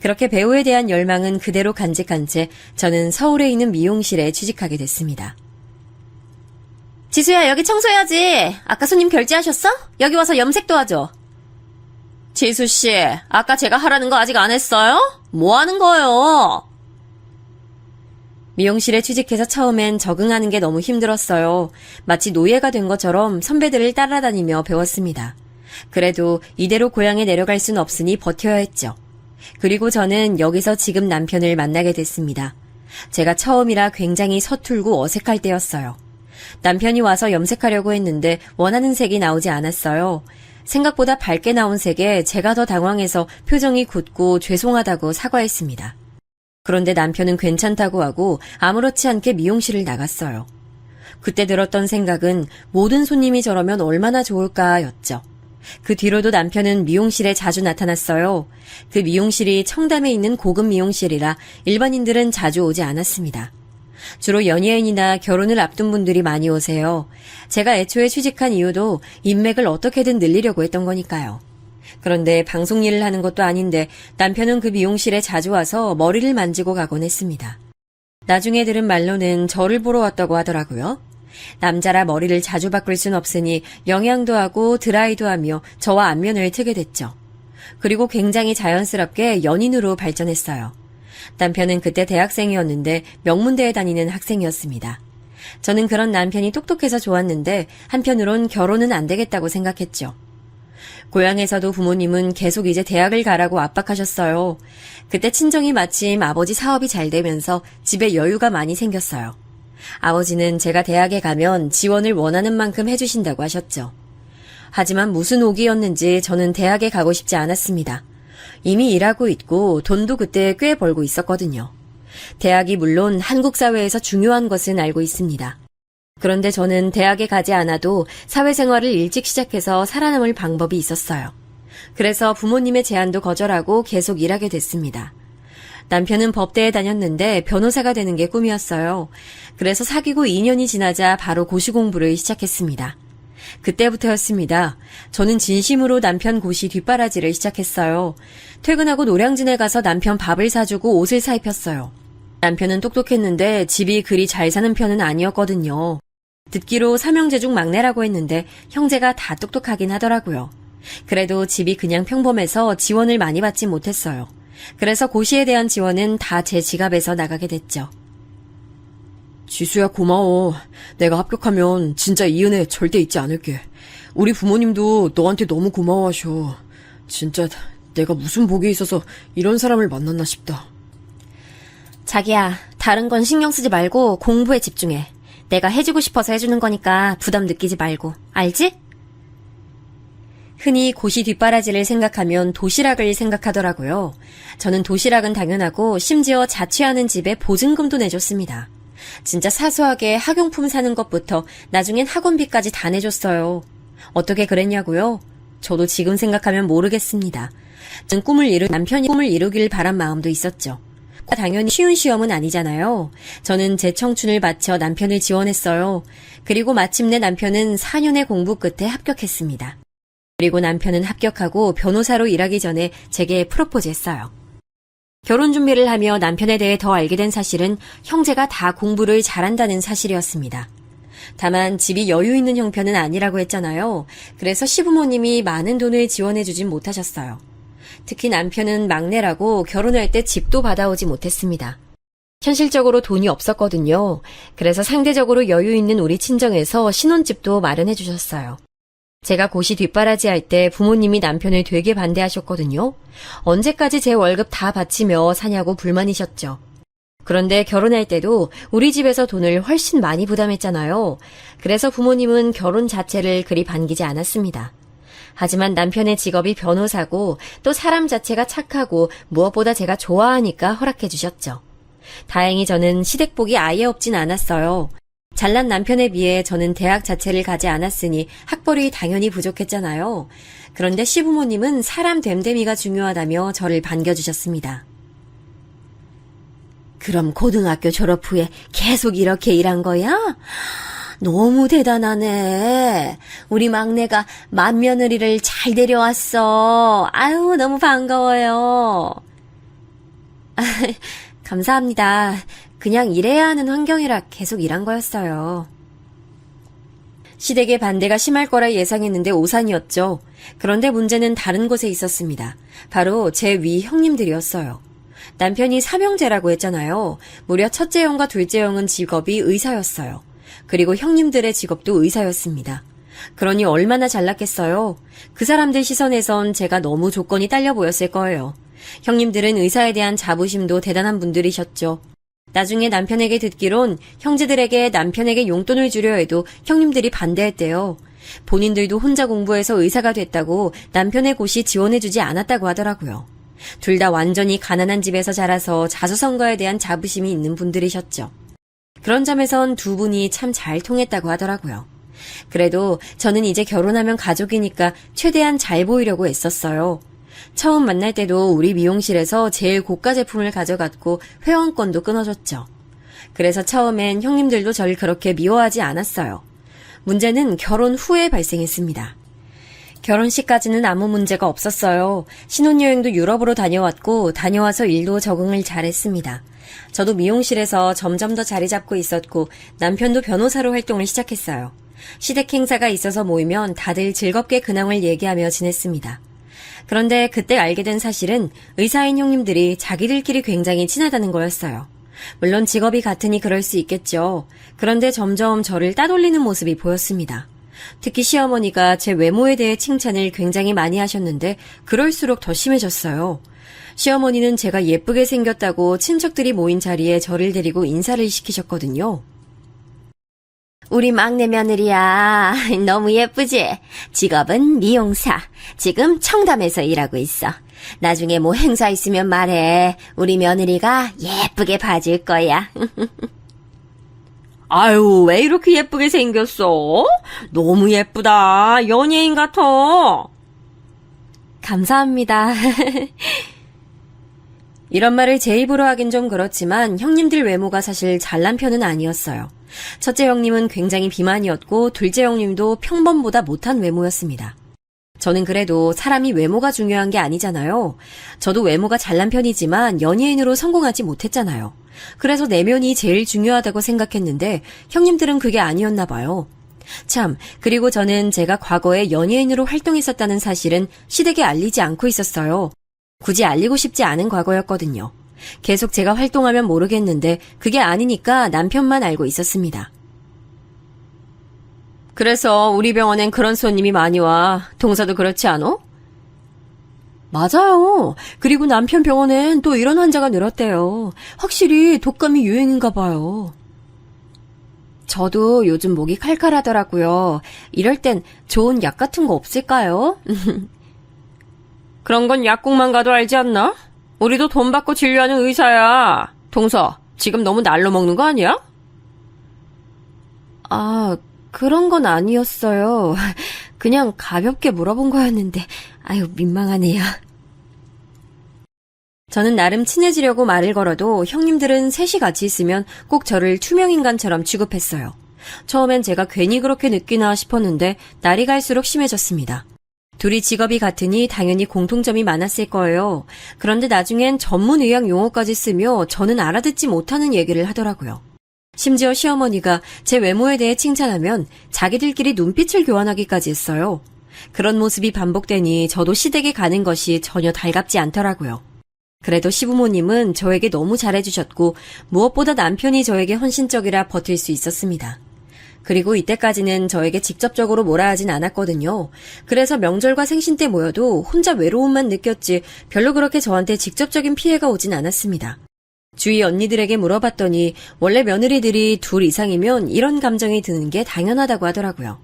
그렇게 배우에 대한 열망은 그대로 간직한 채 저는 서울에 있는 미용실에 취직하게 됐습니다. 지수야, 여기 청소해야지. 아까 손님 결제하셨어? 여기 와서 염색 도와줘. 지수씨, 아까 제가 하라는 거 아직 안 했어요? 뭐 하는 거예요? 미용실에 취직해서 처음엔 적응하는 게 너무 힘들었어요. 마치 노예가 된 것처럼 선배들을 따라다니며 배웠습니다. 그래도 이대로 고향에 내려갈 순 없으니 버텨야 했죠. 그리고 저는 여기서 지금 남편을 만나게 됐습니다. 제가 처음이라 굉장히 서툴고 어색할 때였어요. 남편이 와서 염색하려고 했는데 원하는 색이 나오지 않았어요. 생각보다 밝게 나온 색에 제가 더 당황해서 표정이 굳고 죄송하다고 사과했습니다. 그런데 남편은 괜찮다고 하고 아무렇지 않게 미용실을 나갔어요. 그때 들었던 생각은 모든 손님이 저러면 얼마나 좋을까였죠. 그 뒤로도 남편은 미용실에 자주 나타났어요. 그 미용실이 청담에 있는 고급 미용실이라 일반인들은 자주 오지 않았습니다. 주로 연예인이나 결혼을 앞둔 분들이 많이 오세요. 제가 애초에 취직한 이유도 인맥을 어떻게든 늘리려고 했던 거니까요. 그런데 방송 일을 하는 것도 아닌데 남편은 그 미용실에 자주 와서 머리를 만지고 가곤 했습니다. 나중에 들은 말로는 저를 보러 왔다고 하더라고요. 남자라 머리를 자주 바꿀 순 없으니 영양도 하고 드라이도 하며 저와 안면을 트게 됐죠. 그리고 굉장히 자연스럽게 연인으로 발전했어요. 남편은 그때 대학생이었는데 명문대에 다니는 학생이었습니다. 저는 그런 남편이 똑똑해서 좋았는데 한편으론 결혼은 안 되겠다고 생각했죠. 고향에서도 부모님은 계속 이제 대학을 가라고 압박하셨어요. 그때 친정이 마침 아버지 사업이 잘 되면서 집에 여유가 많이 생겼어요. 아버지는 제가 대학에 가면 지원을 원하는 만큼 해주신다고 하셨죠. 하지만 무슨 오기였는지 저는 대학에 가고 싶지 않았습니다. 이미 일하고 있고 돈도 그때 꽤 벌고 있었거든요. 대학이 물론 한국 사회에서 중요한 것은 알고 있습니다. 그런데 저는 대학에 가지 않아도 사회생활을 일찍 시작해서 살아남을 방법이 있었어요. 그래서 부모님의 제안도 거절하고 계속 일하게 됐습니다. 남편은 법대에 다녔는데 변호사가 되는 게 꿈이었어요. 그래서 사귀고 2년이 지나자 바로 고시 공부를 시작했습니다. 그때부터였습니다. 저는 진심으로 남편 고시 뒷바라지를 시작했어요. 퇴근하고 노량진에 가서 남편 밥을 사주고 옷을 사입혔어요. 남편은 똑똑했는데 집이 그리 잘 사는 편은 아니었거든요. 듣기로 삼형제 중 막내라고 했는데 형제가 다 똑똑하긴 하더라고요. 그래도 집이 그냥 평범해서 지원을 많이 받지 못했어요. 그래서 고시에 대한 지원은 다 제 지갑에서 나가게 됐죠. 지수야, 고마워. 내가 합격하면 진짜 이 은혜 절대 잊지 않을게. 우리 부모님도 너한테 너무 고마워하셔. 진짜 내가 무슨 복이 있어서 이런 사람을 만났나 싶다. 자기야, 다른 건 신경 쓰지 말고 공부에 집중해. 내가 해주고 싶어서 해주는 거니까 부담 느끼지 말고. 알지? 흔히 고시 뒷바라지를 생각하면 도시락을 생각하더라고요. 저는 도시락은 당연하고 심지어 자취하는 집에 보증금도 내줬습니다. 진짜 사소하게 학용품 사는 것부터 나중엔 학원비까지 다 내줬어요. 어떻게 그랬냐고요? 저도 지금 생각하면 모르겠습니다. 전 남편이 꿈을 이루길 바란 마음도 있었죠. 당연히 쉬운 시험은 아니잖아요. 저는 제 청춘을 바쳐 남편을 지원했어요. 그리고 마침내 남편은 4년의 공부 끝에 합격했습니다. 그리고 남편은 합격하고 변호사로 일하기 전에 제게 프로포즈했어요. 결혼 준비를 하며 남편에 대해 더 알게 된 사실은 형제가 다 공부를 잘한다는 사실이었습니다. 다만 집이 여유 있는 형편은 아니라고 했잖아요. 그래서 시부모님이 많은 돈을 지원해주진 못하셨어요. 특히 남편은 막내라고 결혼할 때 집도 받아오지 못했습니다. 현실적으로 돈이 없었거든요. 그래서 상대적으로 여유 있는 우리 친정에서 신혼집도 마련해 주셨어요. 제가 고시 뒷바라지 할 때 부모님이 남편을 되게 반대하셨거든요. 언제까지 제 월급 다 바치며 사냐고 불만이셨죠. 그런데 결혼할 때도 우리 집에서 돈을 훨씬 많이 부담했잖아요. 그래서 부모님은 결혼 자체를 그리 반기지 않았습니다. 하지만 남편의 직업이 변호사고 또 사람 자체가 착하고 무엇보다 제가 좋아하니까 허락해 주셨죠. 다행히 저는 시댁복이 아예 없진 않았어요. 잘난 남편에 비해 저는 대학 자체를 가지 않았으니 학벌이 당연히 부족했잖아요. 그런데 시부모님은 사람 됨됨이가 중요하다며 저를 반겨주셨습니다. 그럼 고등학교 졸업 후에 계속 이렇게 일한 거야? 너무 대단하네. 우리 막내가 맏며느리를 잘 데려왔어. 아유, 너무 반가워요. 감사합니다. 그냥 일해야 하는 환경이라 계속 일한 거였어요. 시댁의 반대가 심할 거라 예상했는데 오산이었죠. 그런데 문제는 다른 곳에 있었습니다. 바로 제 위 형님들이었어요. 남편이 삼형제라고 했잖아요. 무려 첫째 형과 둘째 형은 직업이 의사였어요. 그리고 형님들의 직업도 의사였습니다. 그러니 얼마나 잘났겠어요. 그 사람들 시선에선 제가 너무 조건이 딸려 보였을 거예요. 형님들은 의사에 대한 자부심도 대단한 분들이셨죠. 나중에 남편에게 듣기론 형제들에게 남편에게 용돈을 주려 해도 형님들이 반대했대요. 본인들도 혼자 공부해서 의사가 됐다고 남편의 곳이 지원해주지 않았다고 하더라고요. 둘 다 완전히 가난한 집에서 자라서 자수성가에 대한 자부심이 있는 분들이셨죠. 그런 점에선 두 분이 참 잘 통했다고 하더라고요. 그래도 저는 이제 결혼하면 가족이니까 최대한 잘 보이려고 애썼어요. 처음 만날 때도 우리 미용실에서 제일 고가 제품을 가져갔고 회원권도 끊어줬죠. 그래서 처음엔 형님들도 절 그렇게 미워하지 않았어요. 문제는 결혼 후에 발생했습니다. 결혼식까지는 아무 문제가 없었어요. 신혼여행도 유럽으로 다녀왔고 다녀와서 일도 적응을 잘했습니다. 저도 미용실에서 점점 더 자리 잡고 있었고 남편도 변호사로 활동을 시작했어요. 시댁 행사가 있어서 모이면 다들 즐겁게 근황을 얘기하며 지냈습니다. 그런데 그때 알게 된 사실은 의사인 형님들이 자기들끼리 굉장히 친하다는 거였어요. 물론 직업이 같으니 그럴 수 있겠죠. 그런데 점점 저를 따돌리는 모습이 보였습니다. 특히 시어머니가 제 외모에 대해 칭찬을 굉장히 많이 하셨는데 그럴수록 더 심해졌어요. 시어머니는 제가 예쁘게 생겼다고 친척들이 모인 자리에 저를 데리고 인사를 시키셨거든요. 우리 막내 며느리야. 너무 예쁘지? 직업은 미용사. 지금 청담에서 일하고 있어. 나중에 뭐 행사 있으면 말해. 우리 며느리가 예쁘게 봐줄 거야. 아유, 왜 이렇게 예쁘게 생겼어? 너무 예쁘다. 연예인 같아. 감사합니다. 이런 말을 제 입으로 하긴 좀 그렇지만 형님들 외모가 사실 잘난 편은 아니었어요. 첫째 형님은 굉장히 비만이었고 둘째 형님도 평범보다 못한 외모였습니다. 저는 그래도 사람이 외모가 중요한 게 아니잖아요. 저도 외모가 잘난 편이지만 연예인으로 성공하지 못했잖아요. 그래서 내면이 제일 중요하다고 생각했는데 형님들은 그게 아니었나 봐요. 참, 그리고 저는 제가 과거에 연예인으로 활동했었다는 사실은 시댁에 알리지 않고 있었어요. 굳이 알리고 싶지 않은 과거였거든요. 계속 제가 활동하면 모르겠는데 그게 아니니까 남편만 알고 있었습니다. 그래서 우리 병원엔 그런 손님이 많이 와. 동서도 그렇지 않아? 맞아요. 그리고 남편 병원엔 또 이런 환자가 늘었대요. 확실히 독감이 유행인가 봐요. 저도 요즘 목이 칼칼하더라고요. 이럴 땐 좋은 약 같은 거 없을까요? 그런 건 약국만 가도 알지 않나? 우리도 돈 받고 진료하는 의사야. 동서, 지금 너무 날로 먹는 거 아니야? 아, 그런 건 아니었어요. 그냥 가볍게 물어본 거였는데, 아유, 민망하네요. 저는 나름 친해지려고 말을 걸어도 형님들은 셋이 같이 있으면 꼭 저를 투명인간처럼 취급했어요. 처음엔 제가 괜히 그렇게 느끼나 싶었는데 날이 갈수록 심해졌습니다. 둘이 직업이 같으니 당연히 공통점이 많았을 거예요. 그런데 나중엔 전문의학 용어까지 쓰며 저는 알아듣지 못하는 얘기를 하더라고요. 심지어 시어머니가 제 외모에 대해 칭찬하면 자기들끼리 눈빛을 교환하기까지 했어요. 그런 모습이 반복되니 저도 시댁에 가는 것이 전혀 달갑지 않더라고요. 그래도 시부모님은 저에게 너무 잘해주셨고 무엇보다 남편이 저에게 헌신적이라 버틸 수 있었습니다. 그리고 이때까지는 저에게 직접적으로 뭐라 하진 않았거든요. 그래서 명절과 생신 때 모여도 혼자 외로움만 느꼈지 별로 그렇게 저한테 직접적인 피해가 오진 않았습니다. 주위 언니들에게 물어봤더니 원래 며느리들이 둘 이상이면 이런 감정이 드는 게 당연하다고 하더라고요.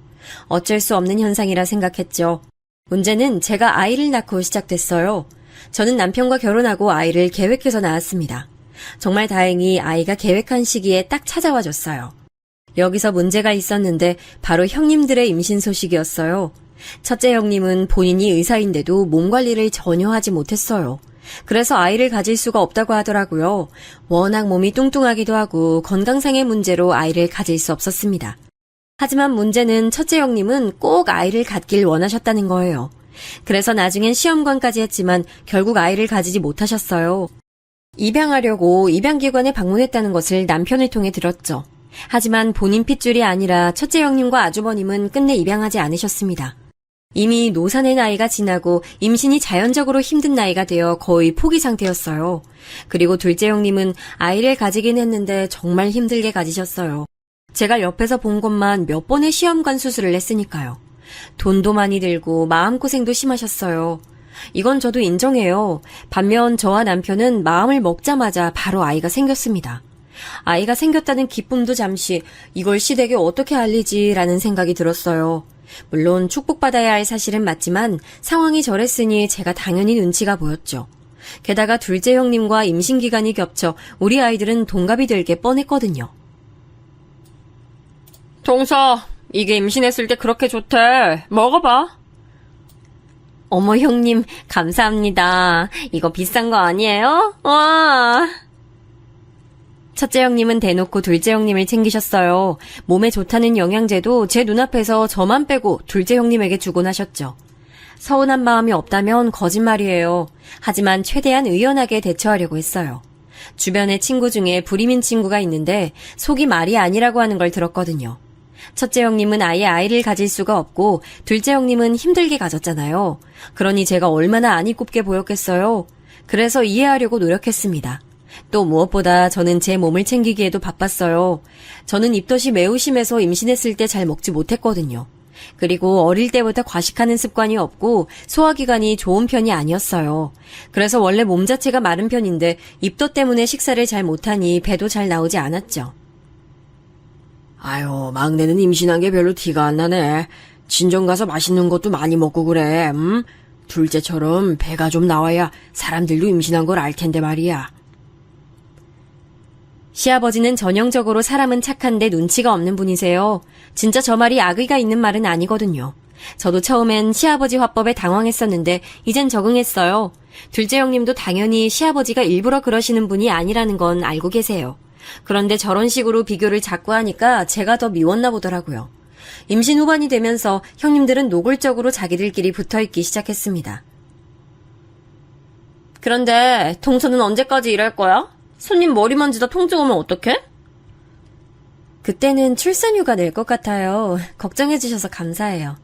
어쩔 수 없는 현상이라 생각했죠. 문제는 제가 아이를 낳고 시작됐어요. 저는 남편과 결혼하고 아이를 계획해서 낳았습니다. 정말 다행히 아이가 계획한 시기에 딱 찾아와줬어요. 여기서 문제가 있었는데 바로 형님들의 임신 소식이었어요. 첫째 형님은 본인이 의사인데도 몸 관리를 전혀 하지 못했어요. 그래서 아이를 가질 수가 없다고 하더라고요. 워낙 몸이 뚱뚱하기도 하고 건강상의 문제로 아이를 가질 수 없었습니다. 하지만 문제는 첫째 형님은 꼭 아이를 갖길 원하셨다는 거예요. 그래서 나중엔 시험관까지 했지만 결국 아이를 가지지 못하셨어요. 입양하려고 입양기관에 방문했다는 것을 남편을 통해 들었죠. 하지만 본인 핏줄이 아니라 첫째 형님과 아주버님은 끝내 입양하지 않으셨습니다. 이미 노산의 나이가 지나고 임신이 자연적으로 힘든 나이가 되어 거의 포기 상태였어요. 그리고 둘째 형님은 아이를 가지긴 했는데 정말 힘들게 가지셨어요. 제가 옆에서 본 것만 몇 번의 시험관 수술을 했으니까요. 돈도 많이 들고 마음고생도 심하셨어요. 이건 저도 인정해요. 반면 저와 남편은 마음을 먹자마자 바로 아이가 생겼습니다. 아이가 생겼다는 기쁨도 잠시 이걸 시댁에 어떻게 알리지라는 생각이 들었어요. 물론 축복받아야 할 사실은 맞지만 상황이 저랬으니 제가 당연히 눈치가 보였죠. 게다가 둘째 형님과 임신 기간이 겹쳐 우리 아이들은 동갑이 될 게 뻔했거든요. 동서, 이게 임신했을 때 그렇게 좋대. 먹어봐. 어머 형님 감사합니다. 이거 비싼 거 아니에요? 와. 첫째 형님은 대놓고 둘째 형님을 챙기셨어요. 몸에 좋다는 영양제도 제 눈앞에서 저만 빼고 둘째 형님에게 주곤 하셨죠. 서운한 마음이 없다면 거짓말이에요. 하지만 최대한 의연하게 대처하려고 했어요. 주변에 친구 중에 불임인 친구가 있는데 속이 말이 아니라고 하는 걸 들었거든요. 첫째 형님은 아예 아이를 가질 수가 없고 둘째 형님은 힘들게 가졌잖아요. 그러니 제가 얼마나 안이 굽게 보였겠어요. 그래서 이해하려고 노력했습니다. 또 무엇보다 저는 제 몸을 챙기기에도 바빴어요. 저는 입덧이 매우 심해서 임신했을 때 잘 먹지 못했거든요. 그리고 어릴 때부터 과식하는 습관이 없고 소화기관이 좋은 편이 아니었어요. 그래서 원래 몸 자체가 마른 편인데 입덧 때문에 식사를 잘 못하니 배도 잘 나오지 않았죠. 아유, 막내는 임신한 게 별로 티가 안 나네. 친정 가서 맛있는 것도 많이 먹고 그래. 둘째처럼 배가 좀 나와야 사람들도 임신한 걸 알 텐데 말이야. 시아버지는 전형적으로 사람은 착한데 눈치가 없는 분이세요. 진짜 저 말이 악의가 있는 말은 아니거든요. 저도 처음엔 시아버지 화법에 당황했었는데 이젠 적응했어요. 둘째 형님도 당연히 시아버지가 일부러 그러시는 분이 아니라는 건 알고 계세요. 그런데 저런 식으로 비교를 자꾸 하니까 제가 더 미웠나 보더라고요. 임신 후반이 되면서 형님들은 노골적으로 자기들끼리 붙어있기 시작했습니다. 그런데 동서는 언제까지 일할 거야? 손님 머리 만지다 통증 오면 어떡해? 그때는 출산휴가 낼 것 같아요. 걱정해 주셔서 감사해요.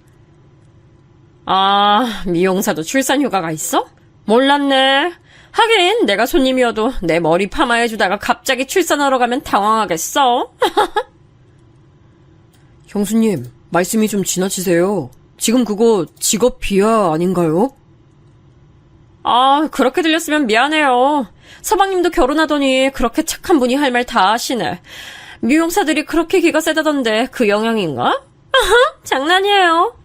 아, 미용사도 출산휴가가 있어? 몰랐네. 하긴 내가 손님이어도 내 머리 파마해주다가 갑자기 출산하러 가면 당황하겠어. 형수님, 말씀이 좀 지나치세요. 지금 그거 직업 비하 아닌가요? 아, 그렇게 들렸으면 미안해요. 서방님도 결혼하더니 그렇게 착한 분이 할 말 다 하시네. 미용사들이 그렇게 기가 세다던데 그 영향인가? 장난이에요.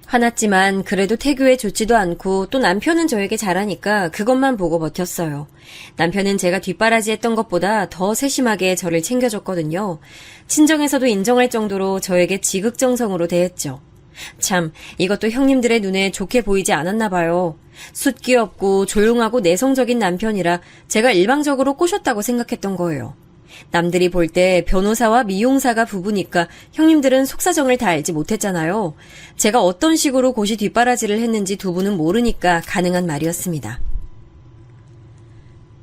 화났지만 그래도 태교에 좋지도 않고 또 남편은 저에게 잘하니까 그것만 보고 버텼어요. 남편은 제가 뒷바라지 했던 것보다 더 세심하게 저를 챙겨줬거든요. 친정에서도 인정할 정도로 저에게 지극정성으로 대했죠. 참, 이것도 형님들의 눈에 좋게 보이지 않았나 봐요. 숫기 없고 조용하고 내성적인 남편이라 제가 일방적으로 꼬셨다고 생각했던 거예요. 남들이 볼 때 변호사와 미용사가 부부니까 형님들은 속사정을 다 알지 못했잖아요. 제가 어떤 식으로 고시 뒷바라지를 했는지 두 분은 모르니까 가능한 말이었습니다.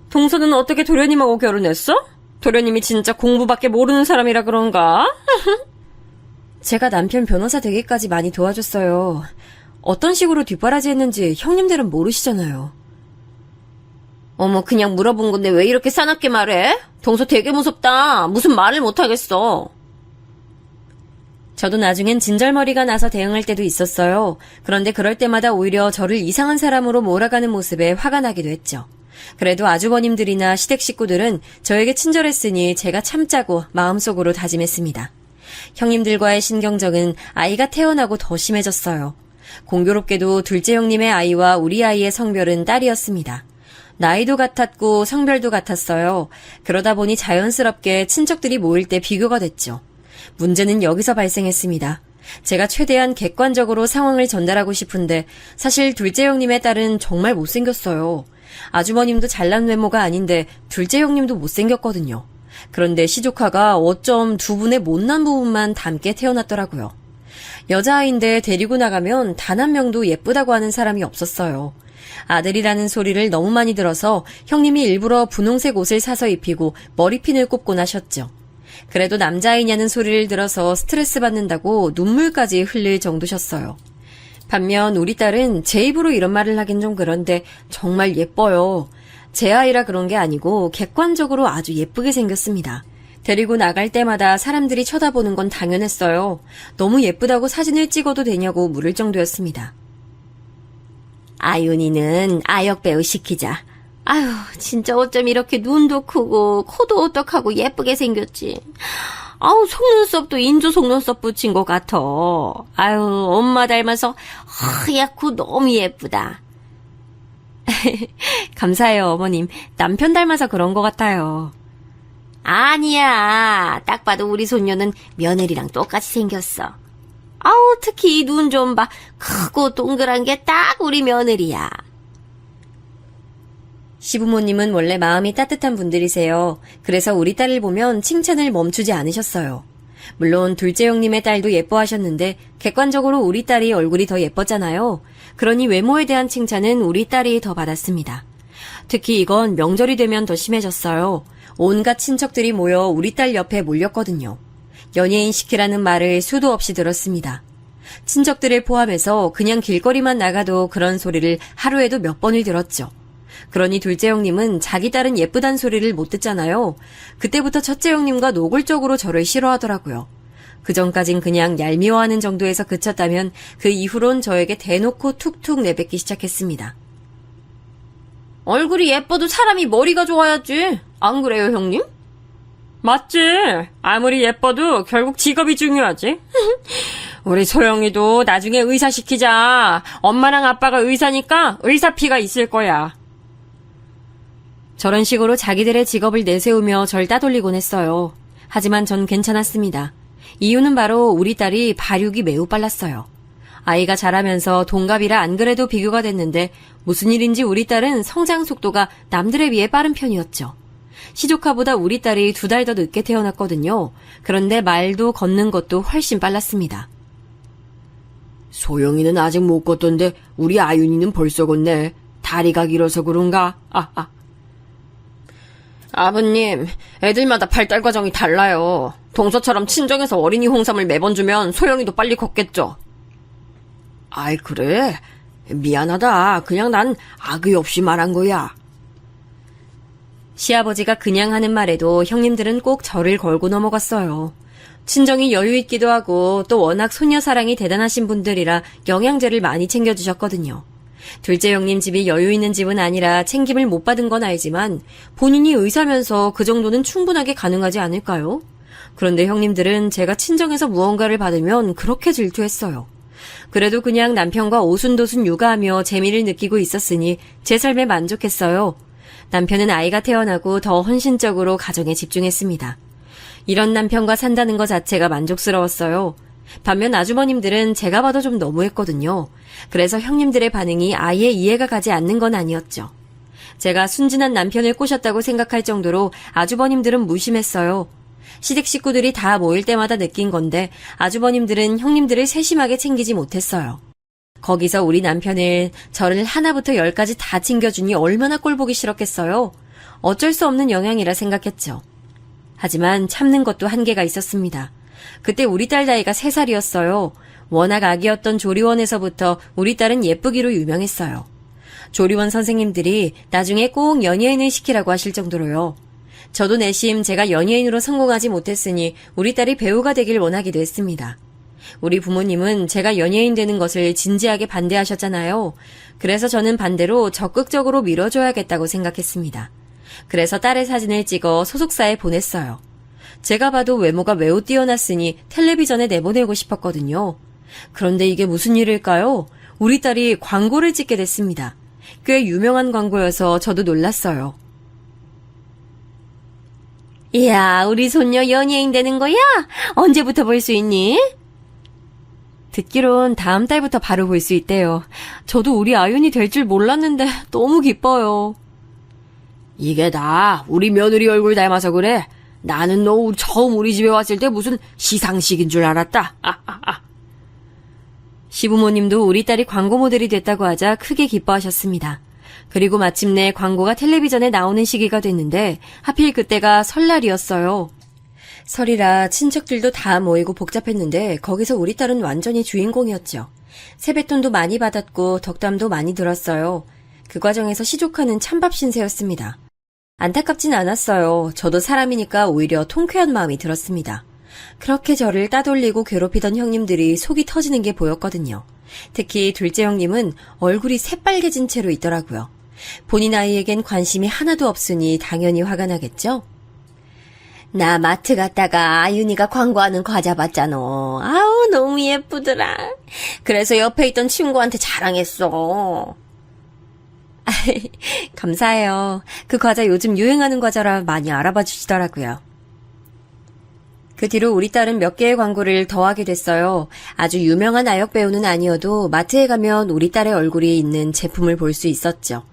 동서는 어떻게 도련님하고 결혼했어? 도련님이 진짜 공부밖에 모르는 사람이라 그런가? 제가 남편 변호사 되기까지 많이 도와줬어요. 어떤 식으로 뒷바라지 했는지 형님들은 모르시잖아요. 어머, 그냥 물어본 건데 왜 이렇게 사납게 말해? 동서 되게 무섭다. 무슨 말을 못하겠어. 저도 나중엔 진절머리가 나서 대응할 때도 있었어요. 그런데 그럴 때마다 오히려 저를 이상한 사람으로 몰아가는 모습에 화가 나기도 했죠. 그래도 아주버님들이나 시댁 식구들은 저에게 친절했으니 제가 참자고 마음속으로 다짐했습니다. 형님들과의 신경전은 아이가 태어나고 더 심해졌어요. 공교롭게도 둘째 형님의 아이와 우리 아이의 성별은 딸이었습니다. 나이도 같았고 성별도 같았어요. 그러다 보니 자연스럽게 친척들이 모일 때 비교가 됐죠. 문제는 여기서 발생했습니다. 제가 최대한 객관적으로 상황을 전달하고 싶은데 사실 둘째 형님의 딸은 정말 못생겼어요. 아주머님도 잘난 외모가 아닌데 둘째 형님도 못생겼거든요. 그런데 시조카가 어쩜 두 분의 못난 부분만 닮게 태어났더라고요. 여자아이인데 데리고 나가면 단 한 명도 예쁘다고 하는 사람이 없었어요. 아들이라는 소리를 너무 많이 들어서 형님이 일부러 분홍색 옷을 사서 입히고 머리핀을 꼽곤 하셨죠. 그래도 남자아이냐는 소리를 들어서 스트레스 받는다고 눈물까지 흘릴 정도셨어요. 반면 우리 딸은 제 입으로 이런 말을 하긴 좀 그런데 정말 예뻐요. 제 아이라 그런 게 아니고 객관적으로 아주 예쁘게 생겼습니다. 데리고 나갈 때마다 사람들이 쳐다보는 건 당연했어요. 너무 예쁘다고 사진을 찍어도 되냐고 물을 정도였습니다. 아윤이는 아역배우 시키자. 아유, 진짜 어쩜 이렇게 눈도 크고 코도 오똑하고 예쁘게 생겼지. 아우, 속눈썹도 인조 속눈썹 붙인 것 같아. 아유, 엄마 닮아서 하얗고 너무 예쁘다. 감사해요, 어머님. 남편 닮아서 그런 것 같아요. 아니야. 딱 봐도 우리 손녀는 며느리랑 똑같이 생겼어. 아우, 특히 이 눈 좀 봐. 크고 동그란 게 딱 우리 며느리야. 시부모님은 원래 마음이 따뜻한 분들이세요. 그래서 우리 딸을 보면 칭찬을 멈추지 않으셨어요. 물론 둘째 형님의 딸도 예뻐하셨는데 객관적으로 우리 딸이 얼굴이 더 예뻤잖아요. 그러니 외모에 대한 칭찬은 우리 딸이 더 받았습니다. 특히 이건 명절이 되면 더 심해졌어요. 온갖 친척들이 모여 우리 딸 옆에 몰렸거든요. 연예인 시키라는 말을 수도 없이 들었습니다. 친척들을 포함해서 그냥 길거리만 나가도 그런 소리를 하루에도 몇 번을 들었죠. 그러니 둘째 형님은 자기 딸은 예쁘단 소리를 못 듣잖아요. 그때부터 첫째 형님과 노골적으로 저를 싫어하더라고요. 그전까진 그냥 얄미워하는 정도에서 그쳤다면 그 이후론 저에게 대놓고 툭툭 내뱉기 시작했습니다. 얼굴이 예뻐도 사람이 머리가 좋아야지. 안 그래요, 형님? 맞지. 아무리 예뻐도 결국 직업이 중요하지. 우리 소영이도 나중에 의사 시키자. 엄마랑 아빠가 의사니까 의사피가 있을 거야. 저런 식으로 자기들의 직업을 내세우며 절 따돌리곤 했어요. 하지만 전 괜찮았습니다. 이유는 바로 우리 딸이 발육이 매우 빨랐어요. 아이가 자라면서 동갑이라 안 그래도 비교가 됐는데 무슨 일인지 우리 딸은 성장 속도가 남들에 비해 빠른 편이었죠. 시조카보다 우리 딸이 2달 더 늦게 태어났거든요. 그런데 말도 걷는 것도 훨씬 빨랐습니다. 소영이는 아직 못 걷던데 우리 아윤이는 벌써 걷네. 다리가 길어서 그런가? 아버님, 애들마다 발달 과정이 달라요. 동서처럼 친정에서 어린이 홍삼을 매번 주면 소영이도 빨리 걷겠죠. 아이, 그래? 미안하다. 그냥 난 악의 없이 말한 거야. 시아버지가 그냥 하는 말에도 형님들은 꼭 저를 걸고 넘어갔어요. 친정이 여유 있기도 하고 또 워낙 손녀 사랑이 대단하신 분들이라 영양제를 많이 챙겨주셨거든요. 둘째 형님 집이 여유 있는 집은 아니라 챙김을 못 받은 건 알지만 본인이 의사면서 그 정도는 충분하게 가능하지 않을까요? 그런데 형님들은 제가 친정에서 무언가를 받으면 그렇게 질투했어요. 그래도 그냥 남편과 오순도순 육아하며 재미를 느끼고 있었으니 제 삶에 만족했어요. 남편은 아이가 태어나고 더 헌신적으로 가정에 집중했습니다. 이런 남편과 산다는 것 자체가 만족스러웠어요. 반면 아주버님들은 제가 봐도 좀 너무했거든요. 그래서 형님들의 반응이 아예 이해가 가지 않는 건 아니었죠. 제가 순진한 남편을 꼬셨다고 생각할 정도로 아주버님들은 무심했어요. 시댁 식구들이 다 모일 때마다 느낀 건데 아주버님들은 형님들을 세심하게 챙기지 못했어요. 거기서 우리 남편을 저를 하나부터 10까지 다 챙겨주니 얼마나 꼴보기 싫었겠어요. 어쩔 수 없는 영향이라 생각했죠. 하지만 참는 것도 한계가 있었습니다. 그때 우리 딸 나이가 3살이었어요. 워낙 아기였던 조리원에서부터 우리 딸은 예쁘기로 유명했어요. 조리원 선생님들이 나중에 꼭 연예인을 시키라고 하실 정도로요. 저도 내심 제가 연예인으로 성공하지 못했으니 우리 딸이 배우가 되길 원하기도 했습니다. 우리 부모님은 제가 연예인 되는 것을 진지하게 반대하셨잖아요. 그래서 저는 반대로 적극적으로 밀어줘야겠다고 생각했습니다. 그래서 딸의 사진을 찍어 소속사에 보냈어요. 제가 봐도 외모가 매우 뛰어났으니 텔레비전에 내보내고 싶었거든요. 그런데 이게 무슨 일일까요? 우리 딸이 광고를 찍게 됐습니다. 꽤 유명한 광고여서 저도 놀랐어요. 이야, 우리 손녀 연예인 되는 거야? 언제부터 볼 수 있니? 듣기론 다음 달부터 바로 볼 수 있대요. 저도 우리 아윤이 될 줄 몰랐는데 너무 기뻐요. 이게 다 우리 며느리 얼굴 닮아서 그래. 나는 너 처음 우리 집에 왔을 때 무슨 시상식인 줄 알았다. 시부모님도 우리 딸이 광고 모델이 됐다고 하자 크게 기뻐하셨습니다. 그리고 마침내 광고가 텔레비전에 나오는 시기가 됐는데 하필 그때가 설날이었어요. 설이라 친척들도 다 모이고 복잡했는데 거기서 우리 딸은 완전히 주인공이었죠. 세뱃돈도 많이 받았고 덕담도 많이 들었어요. 그 과정에서 시조카는 찬밥 신세였습니다. 안타깝진 않았어요. 저도 사람이니까 오히려 통쾌한 마음이 들었습니다. 그렇게 저를 따돌리고 괴롭히던 형님들이 속이 터지는 게 보였거든요. 특히 둘째 형님은 얼굴이 새빨개진 채로 있더라고요. 본인 아이에겐 관심이 하나도 없으니 당연히 화가 나겠죠? 나 마트 갔다가 아윤이가 광고하는 과자 봤잖아. 아우, 너무 예쁘더라. 그래서 옆에 있던 친구한테 자랑했어. 감사해요. 그 과자 요즘 유행하는 과자라 많이 알아봐 주시더라고요. 그 뒤로 우리 딸은 몇 개의 광고를 더 하게 됐어요. 아주 유명한 아역 배우는 아니어도 마트에 가면 우리 딸의 얼굴이 있는 제품을 볼 수 있었죠.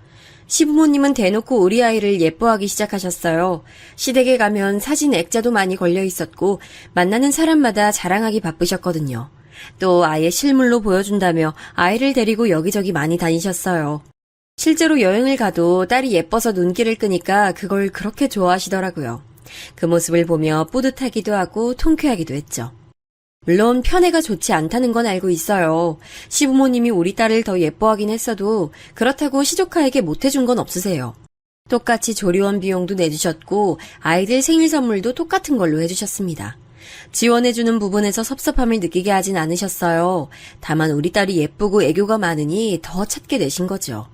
시부모님은 대놓고 우리 아이를 예뻐하기 시작하셨어요. 시댁에 가면 사진 액자도 많이 걸려 있었고 만나는 사람마다 자랑하기 바쁘셨거든요. 또 아예 실물로 보여준다며 아이를 데리고 여기저기 많이 다니셨어요. 실제로 여행을 가도 딸이 예뻐서 눈길을 끄니까 그걸 그렇게 좋아하시더라고요. 그 모습을 보며 뿌듯하기도 하고 통쾌하기도 했죠. 물론 편애가 좋지 않다는 건 알고 있어요. 시부모님이 우리 딸을 더 예뻐하긴 했어도 그렇다고 시조카에게 못해준 건 없으세요. 똑같이 조리원 비용도 내주셨고 아이들 생일 선물도 똑같은 걸로 해주셨습니다. 지원해주는 부분에서 섭섭함을 느끼게 하진 않으셨어요. 다만 우리 딸이 예쁘고 애교가 많으니 더 찾게 되신 거죠.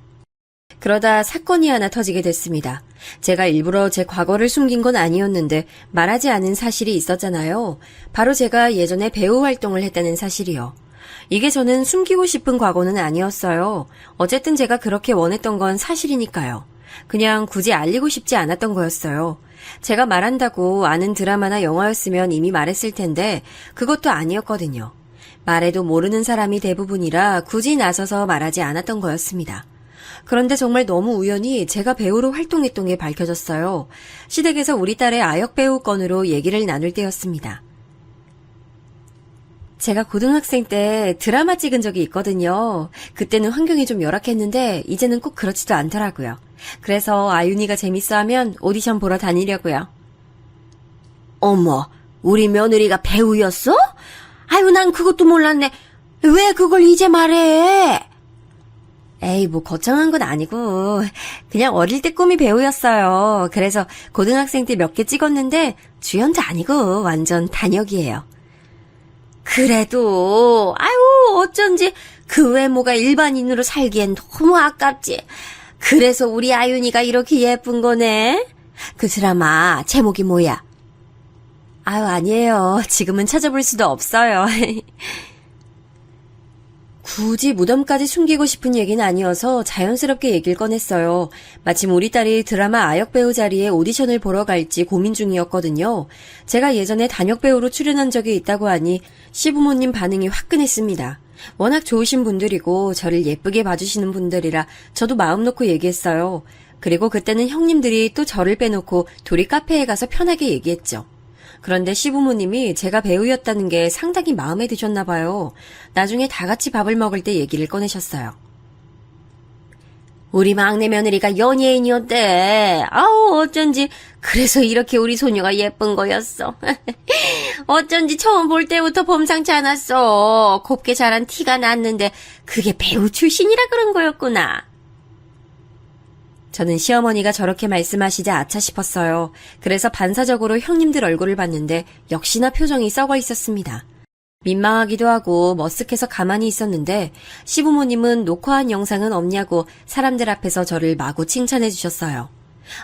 그러다 사건이 하나 터지게 됐습니다. 제가 일부러 제 과거를 숨긴 건 아니었는데 말하지 않은 사실이 있었잖아요. 바로 제가 예전에 배우 활동을 했다는 사실이요. 이게 저는 숨기고 싶은 과거는 아니었어요. 어쨌든 제가 그렇게 원했던 건 사실이니까요. 그냥 굳이 알리고 싶지 않았던 거였어요. 제가 말한다고 아는 드라마나 영화였으면 이미 말했을 텐데 그것도 아니었거든요. 말해도 모르는 사람이 대부분이라 굳이 나서서 말하지 않았던 거였습니다. 그런데 정말 너무 우연히 제가 배우로 활동했던 게 밝혀졌어요. 시댁에서 우리 딸의 아역 배우 건으로 얘기를 나눌 때였습니다. 제가 고등학생 때 드라마 찍은 적이 있거든요. 그때는 환경이 좀 열악했는데 이제는 꼭 그렇지도 않더라고요. 그래서 아윤이가 재밌어하면 오디션 보러 다니려고요. 어머, 우리 며느리가 배우였어? 아유, 난 그것도 몰랐네. 왜 그걸 이제 말해? 에이, 뭐 거창한 건 아니고 그냥 어릴 때 꿈이 배우였어요. 그래서 고등학생 때 몇 개 찍었는데 주연도 아니고 완전 단역이에요. 그래도 아유, 어쩐지 그 외모가 일반인으로 살기엔 너무 아깝지. 그래서 우리 아윤이가 이렇게 예쁜 거네. 그 드라마 제목이 뭐야? 아유, 아니에요. 지금은 찾아볼 수도 없어요. 굳이 무덤까지 숨기고 싶은 얘기는 아니어서 자연스럽게 얘기를 꺼냈어요. 마침 우리 딸이 드라마 아역 배우 자리에 오디션을 보러 갈지 고민 중이었거든요. 제가 예전에 단역 배우로 출연한 적이 있다고 하니 시부모님 반응이 화끈했습니다. 워낙 좋으신 분들이고 저를 예쁘게 봐주시는 분들이라 저도 마음 놓고 얘기했어요. 그리고 그때는 형님들이 또 저를 빼놓고 둘이 카페에 가서 편하게 얘기했죠. 그런데 시부모님이 제가 배우였다는 게 상당히 마음에 드셨나 봐요. 나중에 다 같이 밥을 먹을 때 얘기를 꺼내셨어요. 우리 막내 며느리가 연예인이었대. 아우, 어쩐지 그래서 이렇게 우리 소녀가 예쁜 거였어. 어쩐지 처음 볼 때부터 범상치 않았어. 곱게 자란 티가 났는데 그게 배우 출신이라 그런 거였구나. 저는 시어머니가 저렇게 말씀하시자 아차 싶었어요. 그래서 반사적으로 형님들 얼굴을 봤는데 역시나 표정이 썩어 있었습니다. 민망하기도 하고 머쓱해서 가만히 있었는데 시부모님은 녹화한 영상은 없냐고 사람들 앞에서 저를 마구 칭찬해 주셨어요.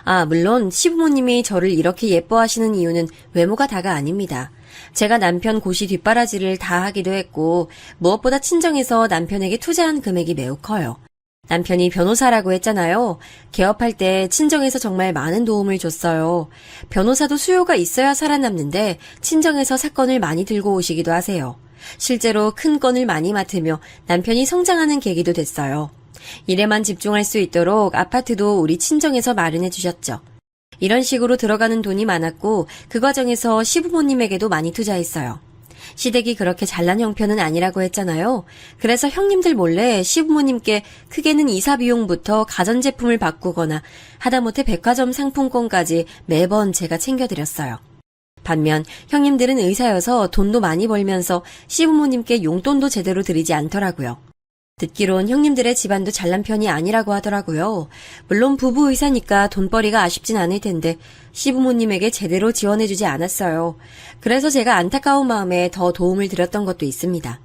아, 물론 시부모님이 저를 이렇게 예뻐하시는 이유는 외모가 다가 아닙니다. 제가 남편 고시 뒷바라지를 다 하기도 했고 무엇보다 친정에서 남편에게 투자한 금액이 매우 커요. 남편이 변호사라고 했잖아요. 개업할 때 친정에서 정말 많은 도움을 줬어요. 변호사도 수요가 있어야 살아남는데 친정에서 사건을 많이 들고 오시기도 하세요. 실제로 큰 건을 많이 맡으며 남편이 성장하는 계기도 됐어요. 일에만 집중할 수 있도록 아파트도 우리 친정에서 마련해 주셨죠. 이런 식으로 들어가는 돈이 많았고 그 과정에서 시부모님에게도 많이 투자했어요. 시댁이 그렇게 잘난 형편은 아니라고 했잖아요. 그래서 형님들 몰래 시부모님께 크게는 이사 비용부터 가전제품을 바꾸거나 하다못해 백화점 상품권까지 매번 제가 챙겨드렸어요. 반면 형님들은 의사여서 돈도 많이 벌면서 시부모님께 용돈도 제대로 드리지 않더라고요. 듣기론 형님들의 집안도 잘난 편이 아니라고 하더라고요. 물론 부부 의사니까 돈벌이가 아쉽진 않을 텐데 시부모님에게 제대로 지원해주지 않았어요. 그래서 제가 안타까운 마음에 더 도움을 드렸던 것도 있습니다.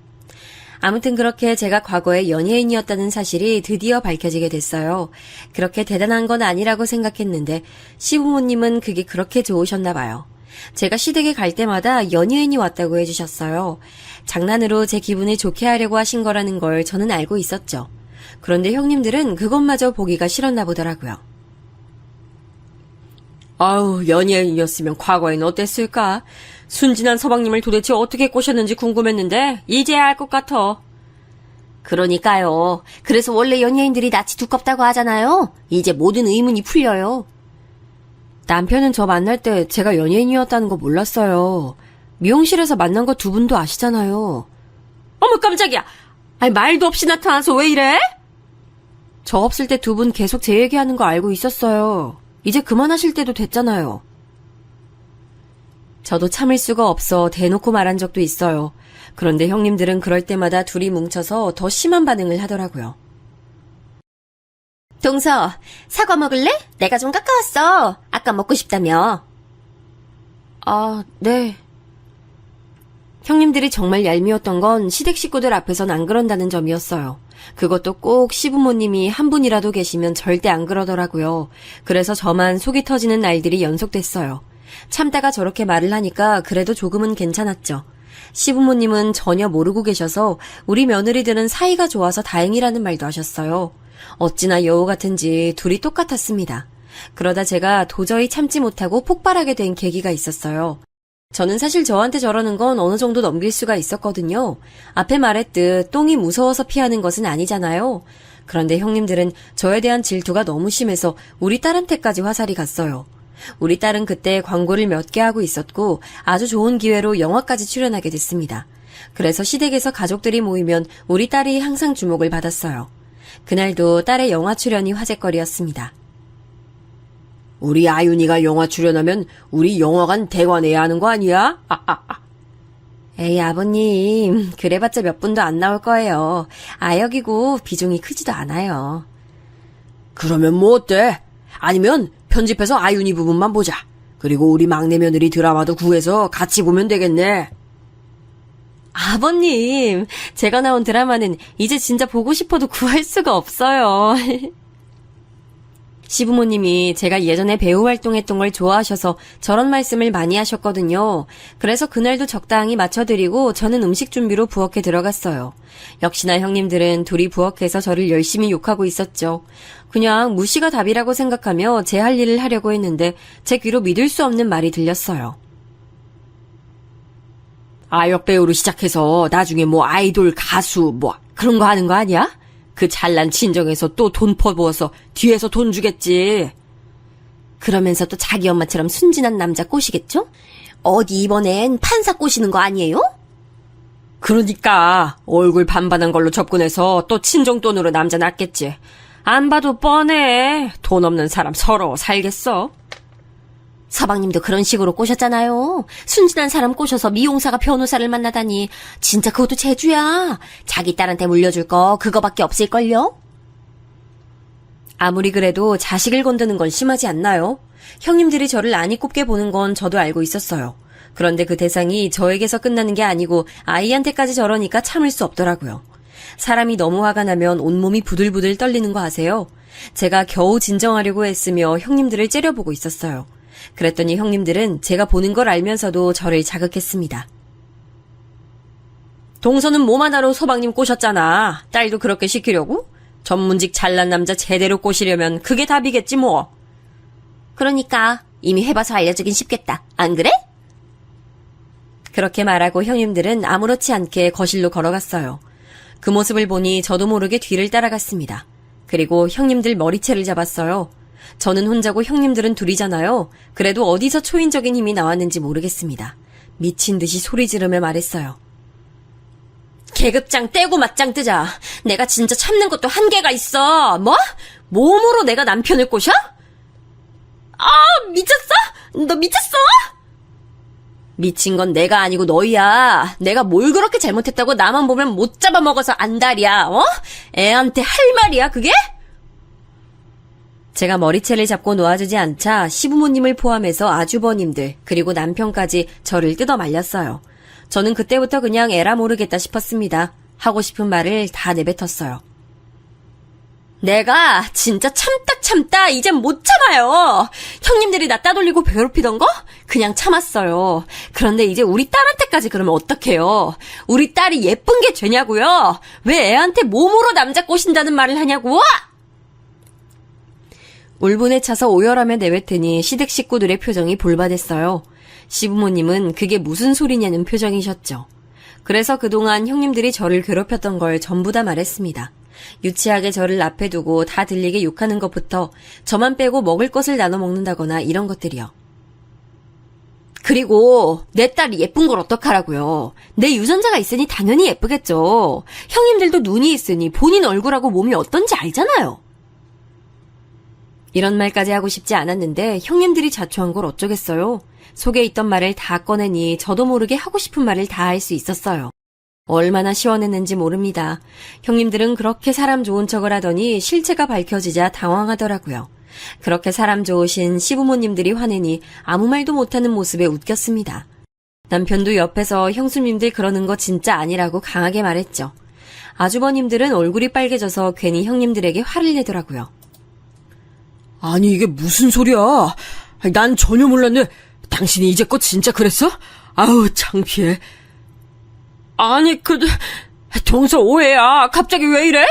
아무튼 그렇게 제가 과거에 연예인이었다는 사실이 드디어 밝혀지게 됐어요. 그렇게 대단한 건 아니라고 생각했는데 시부모님은 그게 그렇게 좋으셨나 봐요. 제가 시댁에 갈 때마다 연예인이 왔다고 해주셨어요. 장난으로 제 기분을 좋게 하려고 하신 거라는 걸 저는 알고 있었죠. 그런데 형님들은 그것마저 보기가 싫었나 보더라고요. 아우, 연예인이었으면 과거엔 어땠을까? 순진한 서방님을 도대체 어떻게 꼬셨는지 궁금했는데 이제야 알 것 같아. 그러니까요. 그래서 원래 연예인들이 낯이 두껍다고 하잖아요. 이제 모든 의문이 풀려요. 남편은 저 만날 때 제가 연예인이었다는 거 몰랐어요. 미용실에서 만난 거 두 분도 아시잖아요. 어머, 깜짝이야. 아니, 말도 없이 나타나서 왜 이래? 저 없을 때 두 분 계속 제 얘기하는 거 알고 있었어요. 이제 그만하실 때도 됐잖아요. 저도 참을 수가 없어 대놓고 말한 적도 있어요. 그런데 형님들은 그럴 때마다 둘이 뭉쳐서 더 심한 반응을 하더라고요. 동서, 사과 먹을래? 내가 좀 깎아왔어. 아까 먹고 싶다며. 아, 네. 형님들이 정말 얄미웠던 건 시댁 식구들 앞에선 안 그런다는 점이었어요. 그것도 꼭 시부모님이 한 분이라도 계시면 절대 안 그러더라고요. 그래서 저만 속이 터지는 날들이 연속됐어요. 참다가 저렇게 말을 하니까 그래도 조금은 괜찮았죠. 시부모님은 전혀 모르고 계셔서 우리 며느리들은 사이가 좋아서 다행이라는 말도 하셨어요. 어찌나 여우 같은지 둘이 똑같았습니다. 그러다 제가 도저히 참지 못하고 폭발하게 된 계기가 있었어요. 저는 사실 저한테 저러는 건 어느 정도 넘길 수가 있었거든요. 앞에 말했듯 똥이 무서워서 피하는 것은 아니잖아요. 그런데 형님들은 저에 대한 질투가 너무 심해서 우리 딸한테까지 화살이 갔어요. 우리 딸은 그때 광고를 몇 개 하고 있었고 아주 좋은 기회로 영화까지 출연하게 됐습니다. 그래서 시댁에서 가족들이 모이면 우리 딸이 항상 주목을 받았어요. 그날도 딸의 영화 출연이 화제거리였습니다. 우리 아윤이가 영화 출연하면 우리 영화관 대관해야 하는 거 아니야? 에이, 아버님, 그래봤자 몇 분도 안 나올 거예요. 아역이고 비중이 크지도 않아요. 그러면 뭐 어때? 아니면 편집해서 아윤이 부분만 보자. 그리고 우리 막내 며느리 드라마도 구해서 같이 보면 되겠네. 아버님, 제가 나온 드라마는 이제 진짜 보고 싶어도 구할 수가 없어요. 시부모님이 제가 예전에 배우 활동했던 걸 좋아하셔서 저런 말씀을 많이 하셨거든요. 그래서 그날도 적당히 맞춰드리고 저는 음식 준비로 부엌에 들어갔어요. 역시나 형님들은 둘이 부엌에서 저를 열심히 욕하고 있었죠. 그냥 무시가 답이라고 생각하며 제 할 일을 하려고 했는데 제 귀로 믿을 수 없는 말이 들렸어요. 아역 배우로 시작해서 나중에 뭐 아이돌 가수 뭐 그런 거 하는 거 아니야? 그 잘난 친정에서 또 돈 퍼부어서 뒤에서 돈 주겠지. 그러면서 또 자기 엄마처럼 순진한 남자 꼬시겠죠? 어디 이번엔 판사 꼬시는 거 아니에요? 그러니까 얼굴 반반한 걸로 접근해서 또 친정 돈으로 남자 낳겠지. 안 봐도 뻔해. 돈 없는 사람 서러워 살겠어. 서방님도 그런 식으로 꼬셨잖아요. 순진한 사람 꼬셔서 미용사가 변호사를 만나다니. 진짜 그것도 재주야. 자기 딸한테 물려줄 거 그거밖에 없을걸요? 아무리 그래도 자식을 건드는 건 심하지 않나요? 형님들이 저를 안이 꼽게 보는 건 저도 알고 있었어요. 그런데 그 대상이 저에게서 끝나는 게 아니고 아이한테까지 저러니까 참을 수 없더라고요. 사람이 너무 화가 나면 온몸이 부들부들 떨리는 거 아세요? 제가 겨우 진정하려고 했으며 형님들을 째려보고 있었어요. 그랬더니 형님들은 제가 보는 걸 알면서도 저를 자극했습니다. 동서는 몸 하나로 서방님 꼬셨잖아. 딸도 그렇게 시키려고? 전문직 잘난 남자 제대로 꼬시려면 그게 답이겠지 뭐. 그러니까 이미 해봐서 알려주긴 쉽겠다. 안 그래? 그렇게 말하고 형님들은 아무렇지 않게 거실로 걸어갔어요. 그 모습을 보니 저도 모르게 뒤를 따라갔습니다. 그리고 형님들 머리채를 잡았어요. 저는 혼자고 형님들은 둘이잖아요. 그래도 어디서 초인적인 힘이 나왔는지 모르겠습니다. 미친 듯이 소리 지르며 말했어요. 계급장 떼고 맞짱 뜨자. 내가 진짜 참는 것도 한계가 있어. 뭐? 몸으로 내가 남편을 꼬셔? 아, 미쳤어? 너 미쳤어? 미친 건 내가 아니고 너희야. 내가 뭘 그렇게 잘못했다고 나만 보면 못 잡아먹어서 안달이야, 어? 애한테 할 말이야, 그게? 제가 머리채를 잡고 놓아주지 않자 시부모님을 포함해서 아주버님들 그리고 남편까지 저를 뜯어 말렸어요. 저는 그때부터 그냥 에라 모르겠다 싶었습니다. 하고 싶은 말을 다 내뱉었어요. 내가 진짜 참다 이젠 못 참아요. 형님들이 나 따돌리고 괴롭히던 거 그냥 참았어요. 그런데 이제 우리 딸한테까지 그러면 어떡해요. 우리 딸이 예쁜 게 죄냐고요. 왜 애한테 몸으로 남자 꼬신다는 말을 하냐고. 울분에 차서 오열하며 내뱉으니 시댁 식구들의 표정이 볼받았어요. 시부모님은 그게 무슨 소리냐는 표정이셨죠. 그래서 그동안 형님들이 저를 괴롭혔던 걸 전부 다 말했습니다. 유치하게 저를 앞에 두고 다 들리게 욕하는 것부터 저만 빼고 먹을 것을 나눠 먹는다거나 이런 것들이요. 그리고 내 딸이 예쁜 걸 어떡하라고요. 내 유전자가 있으니 당연히 예쁘겠죠. 형님들도 눈이 있으니 본인 얼굴하고 몸이 어떤지 알잖아요. 이런 말까지 하고 싶지 않았는데 형님들이 자초한 걸 어쩌겠어요. 속에 있던 말을 다 꺼내니 저도 모르게 하고 싶은 말을 다 할 수 있었어요. 얼마나 시원했는지 모릅니다. 형님들은 그렇게 사람 좋은 척을 하더니 실체가 밝혀지자 당황하더라고요. 그렇게 사람 좋으신 시부모님들이 화내니 아무 말도 못하는 모습에 웃겼습니다. 남편도 옆에서 형수님들 그러는 거 진짜 아니라고 강하게 말했죠. 아주버님들은 얼굴이 빨개져서 괜히 형님들에게 화를 내더라고요. 아니, 이게 무슨 소리야? 난 전혀 몰랐네. 당신이 이제껏 진짜 그랬어? 아우, 창피해. 아니, 동서 오해야. 갑자기 왜 이래?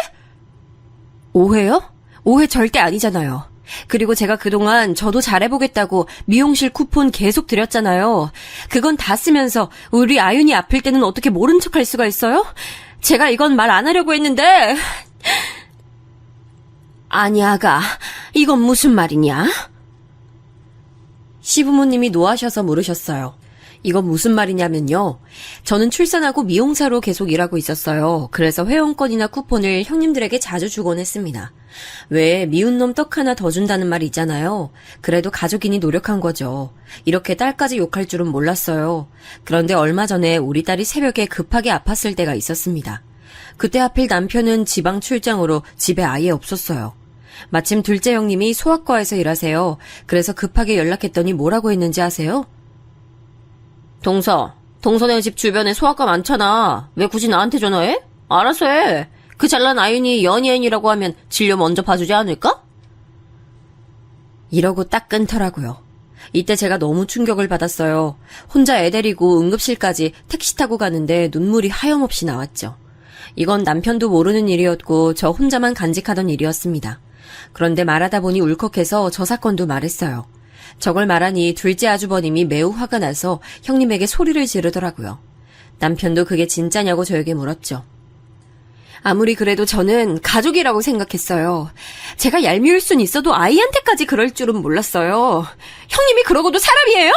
오해요? 오해 절대 아니잖아요. 그리고 제가 그동안 저도 잘해보겠다고 미용실 쿠폰 계속 드렸잖아요. 그건 다 쓰면서 우리 아윤이 아플 때는 어떻게 모른 척할 수가 있어요? 제가 이건 말 안 하려고 했는데... 아니, 아가, 이건 무슨 말이냐? 시부모님이 노하셔서 물으셨어요. 이건 무슨 말이냐면요. 저는 출산하고 미용사로 계속 일하고 있었어요. 그래서 회원권이나 쿠폰을 형님들에게 자주 주곤 했습니다. 왜 미운 놈 떡 하나 더 준다는 말 있잖아요. 그래도 가족이니 노력한 거죠. 이렇게 딸까지 욕할 줄은 몰랐어요. 그런데 얼마 전에 우리 딸이 새벽에 급하게 아팠을 때가 있었습니다. 그때 하필 남편은 지방 출장으로 집에 아예 없었어요. 마침 둘째 형님이 소아과에서 일하세요. 그래서 급하게 연락했더니 뭐라고 했는지 아세요? 동서네 집 주변에 소아과 많잖아. 왜 굳이 나한테 전화해? 알아서 해. 그 잘난 아윤이 연예인이라고 하면 진료 먼저 봐주지 않을까? 이러고 딱 끊더라고요. 이때 제가 너무 충격을 받았어요. 혼자 애 데리고 응급실까지 택시 타고 가는데 눈물이 하염없이 나왔죠. 이건 남편도 모르는 일이었고 저 혼자만 간직하던 일이었습니다. 그런데 말하다 보니 울컥해서 저 사건도 말했어요. 저걸 말하니 둘째 아주버님이 매우 화가 나서 형님에게 소리를 지르더라고요. 남편도 그게 진짜냐고 저에게 물었죠. 아무리 그래도 저는 가족이라고 생각했어요. 제가 얄미울 순 있어도 아이한테까지 그럴 줄은 몰랐어요. 형님이 그러고도 사람이에요?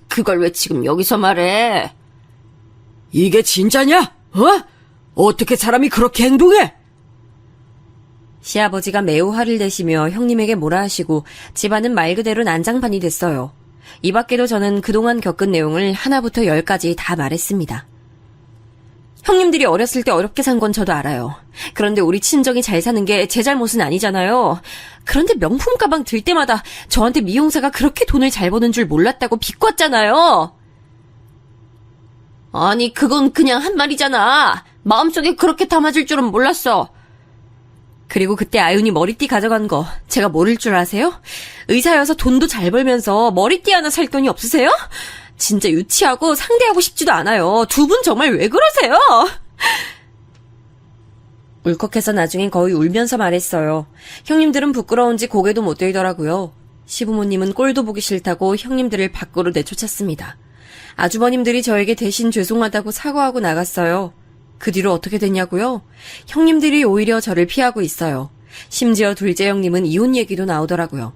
그걸 왜 지금 여기서 말해? 이게 진짜냐? 어? 어떻게 사람이 그렇게 행동해? 시아버지가 매우 화를 내시며 형님에게 뭐라 하시고 집안은 말 그대로 난장판이 됐어요. 이 밖에도 저는 그동안 겪은 내용을 하나부터 10까지 다 말했습니다. 형님들이 어렸을 때 어렵게 산 건 저도 알아요. 그런데 우리 친정이 잘 사는 게 제 잘못은 아니잖아요. 그런데 명품 가방 들 때마다 저한테 미용사가 그렇게 돈을 잘 버는 줄 몰랐다고 비꼬았잖아요. 아니, 그건 그냥 한 말이잖아. 마음속에 그렇게 담아줄 줄은 몰랐어. 그리고 그때 아윤이 머리띠 가져간 거 제가 모를 줄 아세요? 의사여서 돈도 잘 벌면서 머리띠 하나 살 돈이 없으세요? 진짜 유치하고 상대하고 싶지도 않아요. 두 분 정말 왜 그러세요? 울컥해서 나중엔 거의 울면서 말했어요. 형님들은 부끄러운지 고개도 못 들더라고요. 시부모님은 꼴도 보기 싫다고 형님들을 밖으로 내쫓았습니다. 아주버님들이 저에게 대신 죄송하다고 사과하고 나갔어요. 그 뒤로 어떻게 됐냐고요? 형님들이 오히려 저를 피하고 있어요. 심지어 둘째 형님은 이혼 얘기도 나오더라고요.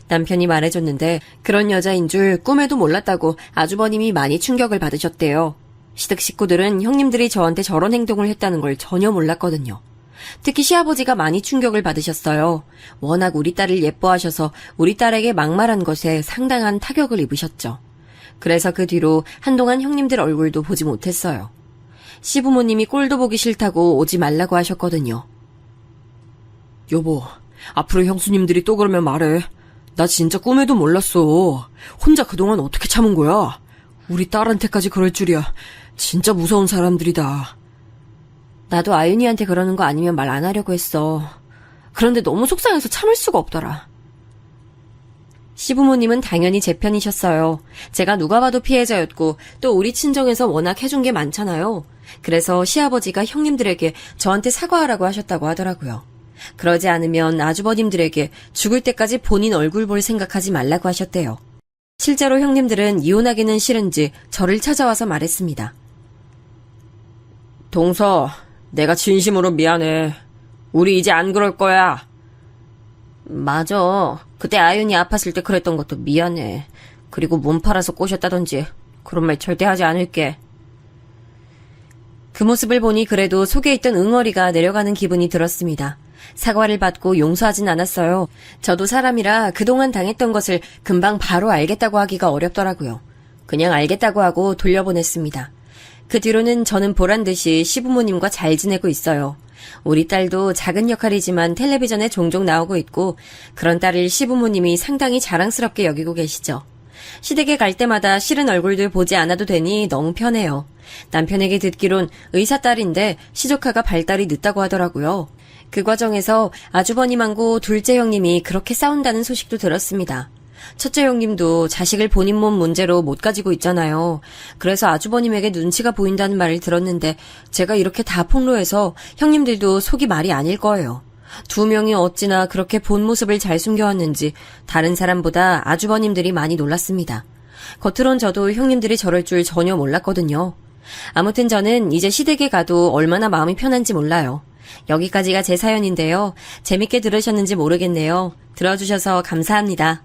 남편이 말해줬는데 그런 여자인 줄 꿈에도 몰랐다고 아주버님이 많이 충격을 받으셨대요. 시댁 식구들은 형님들이 저한테 저런 행동을 했다는 걸 전혀 몰랐거든요. 특히 시아버지가 많이 충격을 받으셨어요. 워낙 우리 딸을 예뻐하셔서 우리 딸에게 막말한 것에 상당한 타격을 입으셨죠. 그래서 그 뒤로 한동안 형님들 얼굴도 보지 못했어요. 시부모님이 꼴도 보기 싫다고 오지 말라고 하셨거든요. 여보, 앞으로 형수님들이 또 그러면 말해. 나 진짜 꿈에도 몰랐어. 혼자 그동안 어떻게 참은 거야? 우리 딸한테까지 그럴 줄이야. 진짜 무서운 사람들이다. 나도 아윤이한테 그러는 거 아니면 말 안 하려고 했어. 그런데 너무 속상해서 참을 수가 없더라. 시부모님은 당연히 제 편이셨어요. 제가 누가 봐도 피해자였고 또 우리 친정에서 워낙 해준 게 많잖아요. 그래서 시아버지가 형님들에게 저한테 사과하라고 하셨다고 하더라고요. 그러지 않으면 아주버님들에게 죽을 때까지 본인 얼굴 볼 생각하지 말라고 하셨대요. 실제로 형님들은 이혼하기는 싫은지 저를 찾아와서 말했습니다. 동서, 내가 진심으로 미안해. 우리 이제 안 그럴 거야. 맞아. 그때 아윤이 아팠을 때 그랬던 것도 미안해. 그리고 몸 팔아서 꼬셨다든지 그런 말 절대 하지 않을게. 그 모습을 보니 그래도 속에 있던 응어리가 내려가는 기분이 들었습니다. 사과를 받고 용서하진 않았어요. 저도 사람이라 그동안 당했던 것을 금방 바로 알겠다고 하기가 어렵더라고요. 그냥 알겠다고 하고 돌려보냈습니다. 그 뒤로는 저는 보란듯이 시부모님과 잘 지내고 있어요. 우리 딸도 작은 역할이지만 텔레비전에 종종 나오고 있고 그런 딸을 시부모님이 상당히 자랑스럽게 여기고 계시죠. 시댁에 갈 때마다 싫은 얼굴들 보지 않아도 되니 너무 편해요. 남편에게 듣기론 의사 딸인데 시조카가 발달이 늦다고 하더라고요. 그 과정에서 아주버님하고 둘째 형님이 그렇게 싸운다는 소식도 들었습니다. 첫째 형님도 자식을 본인 몸 문제로 못 가지고 있잖아요. 그래서 아주버님에게 눈치가 보인다는 말을 들었는데 제가 이렇게 다 폭로해서 형님들도 속이 말이 아닐 거예요. 두 명이 어찌나 그렇게 본 모습을 잘 숨겨왔는지 다른 사람보다 아주버님들이 많이 놀랐습니다. 겉으론 저도 형님들이 저럴 줄 전혀 몰랐거든요. 아무튼 저는 이제 시댁에 가도 얼마나 마음이 편한지 몰라요. 여기까지가 제 사연인데요. 재밌게 들으셨는지 모르겠네요. 들어주셔서 감사합니다.